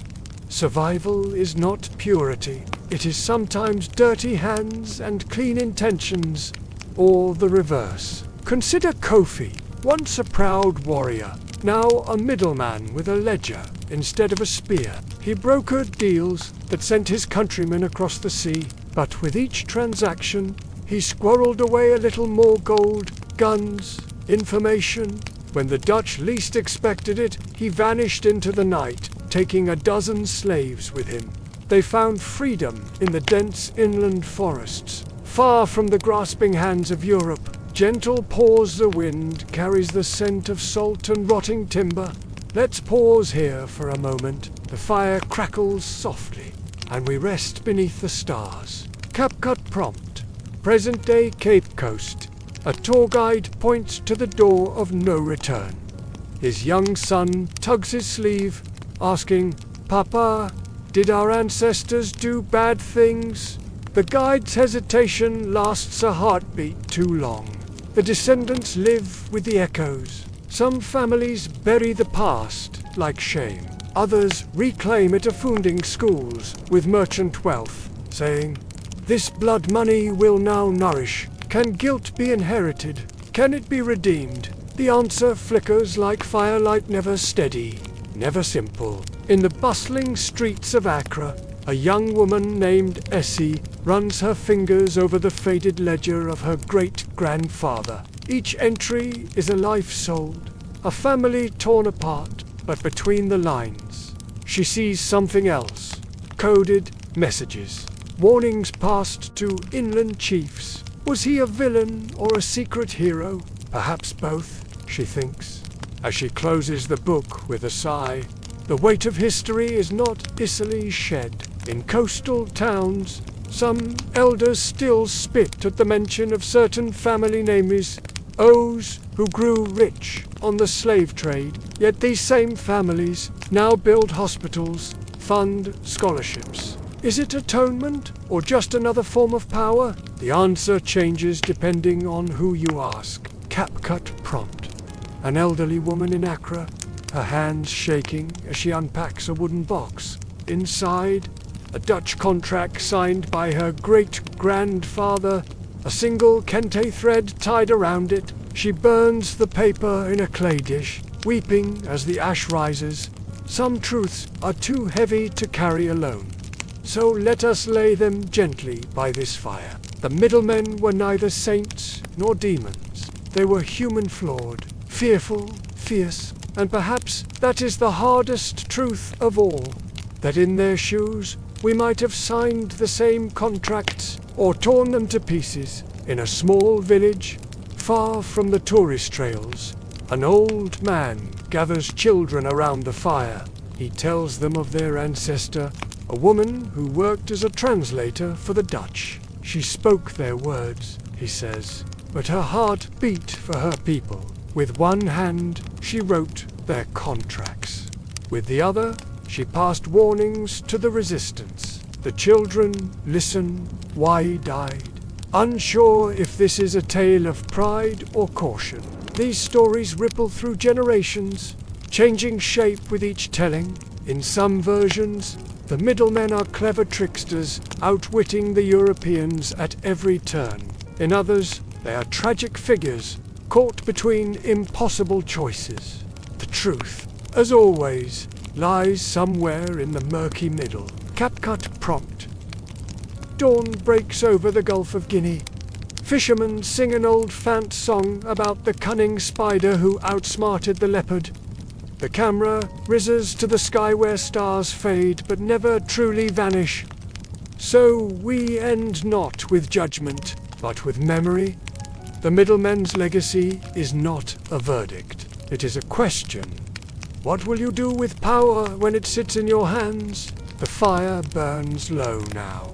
Survival is not purity. It is sometimes dirty hands and clean intentions, or the reverse. Consider Kofi, once a proud warrior, now a middleman with a ledger instead of a spear. He brokered deals that sent his countrymen across the sea, but with each transaction, he squirreled away a little more gold, guns, information. When the Dutch least expected it, he vanished into the night, taking a dozen slaves with him. They found freedom in the dense inland forests, far from the grasping hands of Europe. Gentle pours the wind carries the scent of salt and rotting timber. Let's pause here for a moment. The fire crackles softly, and we rest beneath the stars. CapCut prompt. Present-day Cape Coast. A tour guide points to the door of no return. His young son tugs his sleeve, asking, "Papa, did our ancestors do bad things?" The guide's hesitation lasts a heartbeat too long. The descendants live with the echoes. Some families bury the past like shame. Others reclaim it, founding schools with merchant wealth, saying, "This blood money will now nourish." Can guilt be inherited? Can it be redeemed? The answer flickers like firelight, never steady, never simple. In the bustling streets of Accra, a young woman named Essie runs her fingers over the faded ledger of her great-grandfather. Each entry is a life sold, a family torn apart, but between the lines, she sees something else. Coded messages, warnings passed to inland chiefs. Was he a villain or a secret hero? Perhaps both, she thinks, as she closes the book with a sigh. The weight of history is not easily shed. In coastal towns, some elders still spit at the mention of certain family names, O's who grew rich on the slave trade. Yet these same families now build hospitals, fund scholarships. Is it atonement or just another form of power? The answer changes depending on who you ask. CapCut prompt. An elderly woman in Accra, her hands shaking as she unpacks a wooden box. Inside, a Dutch contract signed by her great-grandfather, a single kente thread tied around it. She burns the paper in a clay dish, weeping as the ash rises. Some truths are too heavy to carry alone. So let us lay them gently by this fire. The middlemen were neither saints nor demons. They were human, flawed, fearful, fierce, and perhaps that is the hardest truth of all, that in their shoes we might have signed the same contracts or torn them to pieces. In a small village, far from the tourist trails, an old man gathers children around the fire. He tells them of their ancestor, a woman who worked as a translator for the Dutch. She spoke their words, he says, but her heart beat for her people. With one hand, she wrote their contracts. With the other, she passed warnings to the resistance. The children listen, wide-eyed, unsure if this is a tale of pride or caution. These stories ripple through generations, changing shape with each telling. In some versions, the middlemen are clever tricksters, outwitting the Europeans at every turn. In others, they are tragic figures, caught between impossible choices. The truth, as always, lies somewhere in the murky middle. CapCut prompt. Dawn breaks over the Gulf of Guinea. Fishermen sing an old fant song about the cunning spider who outsmarted the leopard. The camera rises to the sky where stars fade but never truly vanish. So we end not with judgment, but with memory. The middleman's legacy is not a verdict. It is a question. What will you do with power when it sits in your hands? The fire burns low now,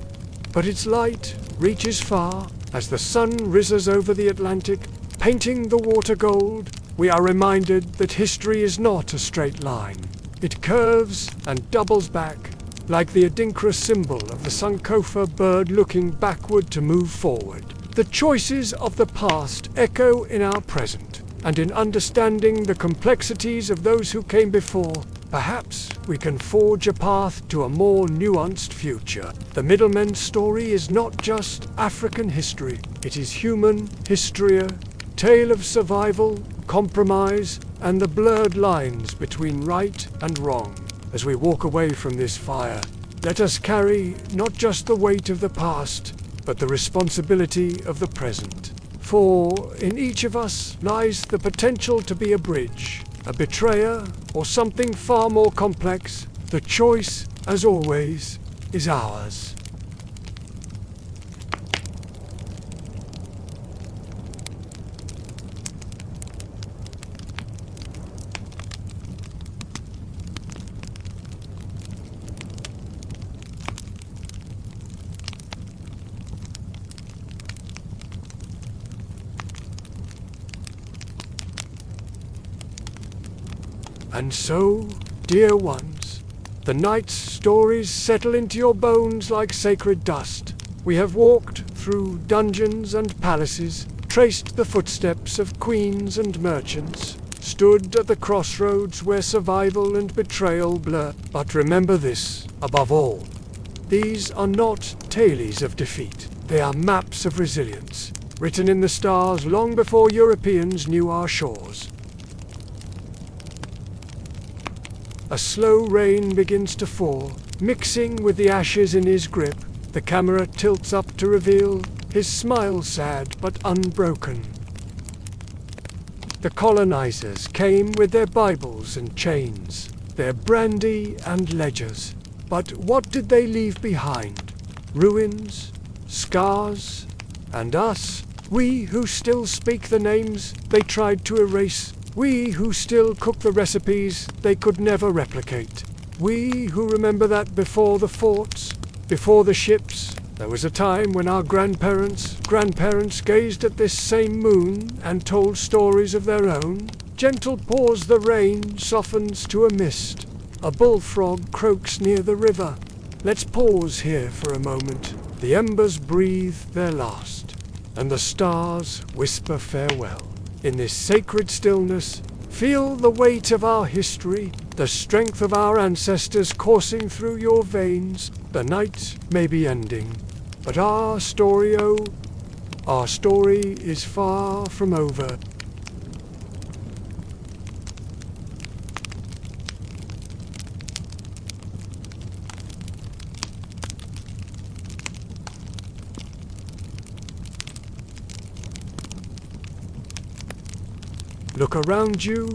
but its light reaches far. As the sun rises over the Atlantic, painting the water gold, we are reminded that history is not a straight line. It curves and doubles back, like the Adinkra symbol of the Sankofa bird looking backward to move forward. The choices of the past echo in our present, and in understanding the complexities of those who came before, perhaps we can forge a path to a more nuanced future. The middleman's story is not just African history. It is human history, a tale of survival, compromise, and the blurred lines between right and wrong. As we walk away from this fire, let us carry not just the weight of the past, but the responsibility of the present. For in each of us lies the potential to be a bridge, a betrayer, or something far more complex. The choice, as always, is ours. And so, dear ones, the night's stories settle into your bones like sacred dust. We have walked through dungeons and palaces, traced the footsteps of queens and merchants, stood at the crossroads where survival and betrayal blur. But remember this, above all, these are not tales of defeat. They are maps of resilience, written in the stars long before Europeans knew our shores. A slow rain begins to fall, mixing with the ashes in his grip. The camera tilts up to reveal his smile, sad but unbroken. The colonizers came with their Bibles and chains, their brandy and ledgers. But what did they leave behind? Ruins, scars, and us. We who still speak the names they tried to erase. We who still cook the recipes they could never replicate. We who remember that before the forts, before the ships, there was a time when our grandparents gazed at this same moon and told stories of their own. Gentle pours the rain softens to a mist. A bullfrog croaks near the river. Let's pause here for a moment. The embers breathe their last, and the stars whisper farewell. In this sacred stillness, feel the weight of our history, the strength of our ancestors coursing through your veins. The night may be ending, but our story is far from over. Look around you,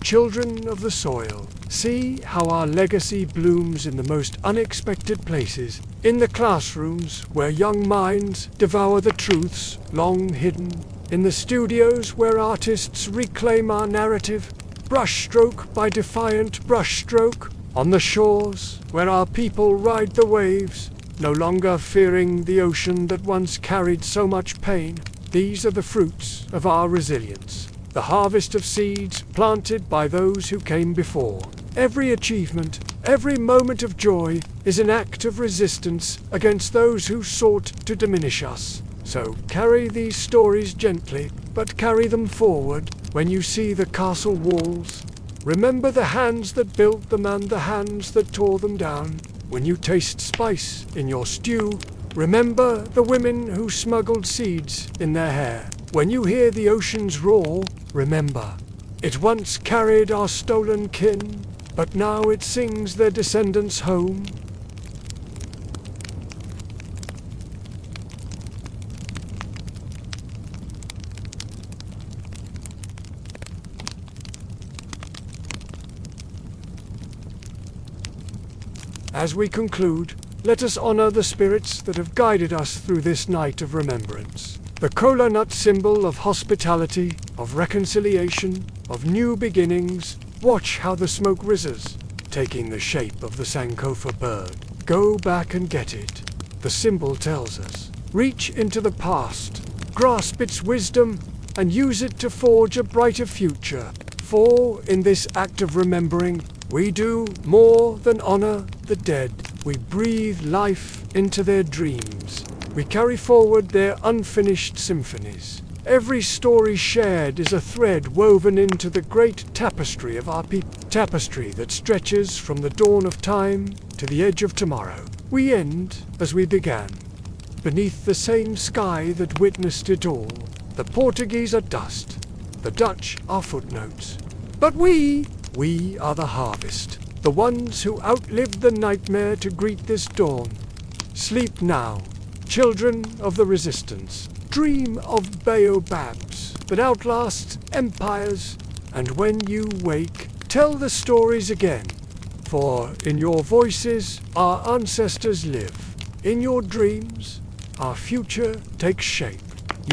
children of the soil. See how our legacy blooms in the most unexpected places. In the classrooms where young minds devour the truths long hidden. In the studios where artists reclaim our narrative, brushstroke by defiant brushstroke. On the shores where our people ride the waves, no longer fearing the ocean that once carried so much pain. These are the fruits of our resilience. The harvest of seeds planted by those who came before. Every achievement, every moment of joy is an act of resistance against those who sought to diminish us. So carry these stories gently, but carry them forward. When you see the castle walls, remember the hands that built them and the hands that tore them down. When you taste spice in your stew, remember the women who smuggled seeds in their hair. When you hear the ocean's roar, remember, it once carried our stolen kin, but now it sings their descendants home. As we conclude, let us honor the spirits that have guided us through this night of remembrance. The kola nut symbol of hospitality, of reconciliation, of new beginnings. Watch how the smoke rises, taking the shape of the Sankofa bird. Go back and get it. The symbol tells us. Reach into the past, grasp its wisdom, and use it to forge a brighter future. For in this act of remembering, we do more than honor the dead. We breathe life into their dreams. We carry forward their unfinished symphonies. Every story shared is a thread woven into the great tapestry of our people. Tapestry that stretches from the dawn of time to the edge of tomorrow. We end as we began, beneath the same sky that witnessed it all. The Portuguese are dust, the Dutch are footnotes. But we are the harvest, the ones who outlived the nightmare to greet this dawn. Sleep now, children of the resistance. Dream of baobabs that outlast empires, and when you wake, tell the stories again. For in your voices our ancestors live. In your dreams, our future takes shape.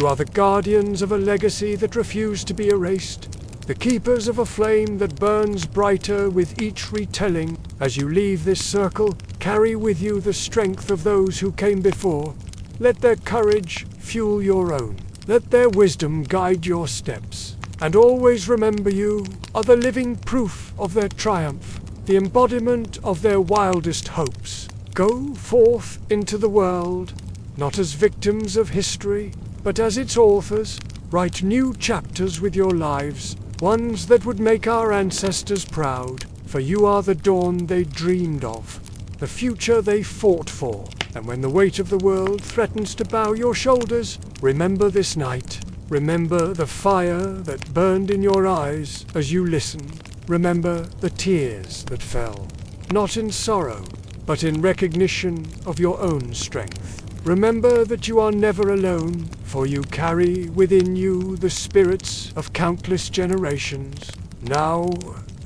You are the guardians of a legacy that refused to be erased, the keepers of a flame that burns brighter with each retelling. As you leave this circle, carry with you the strength of those who came before. Let their courage fuel your own. Let their wisdom guide your steps. and always remember you are the living proof of their triumph, the embodiment of their wildest hopes. Go forth into the world, not as victims of history, but as its authors. Write new chapters with your lives, ones that would make our ancestors proud, for you are the dawn they dreamed of, the future they fought for. And when the weight of the world threatens to bow your shoulders, remember this night. Remember the fire that burned in your eyes as you listened. Remember the tears that fell, not in sorrow, but in recognition of your own strength. Remember that you are never alone, for you carry within you the spirits of countless generations. Now,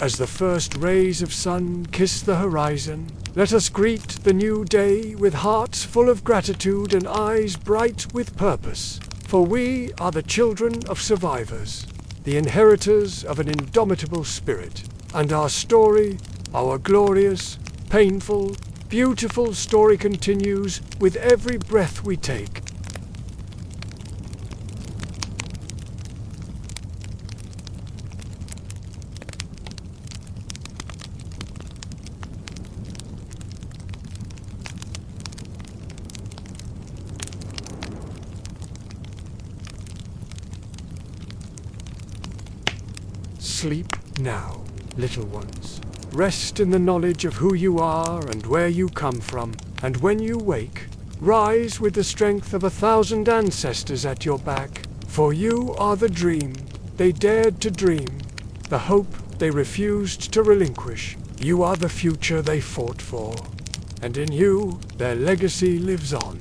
as the first rays of sun kiss the horizon, let us greet the new day with hearts full of gratitude and eyes bright with purpose. For we are the children of survivors, the inheritors of an indomitable spirit. And our story, our glorious, painful, beautiful story continues with every breath we take. Sleep now, little ones. Rest in the knowledge of who you are and where you come from, and when you wake, rise with the strength of 1,000 ancestors at your back, for you are the dream they dared to dream, the hope they refused to relinquish. You are the future they fought for, and in you their legacy lives on.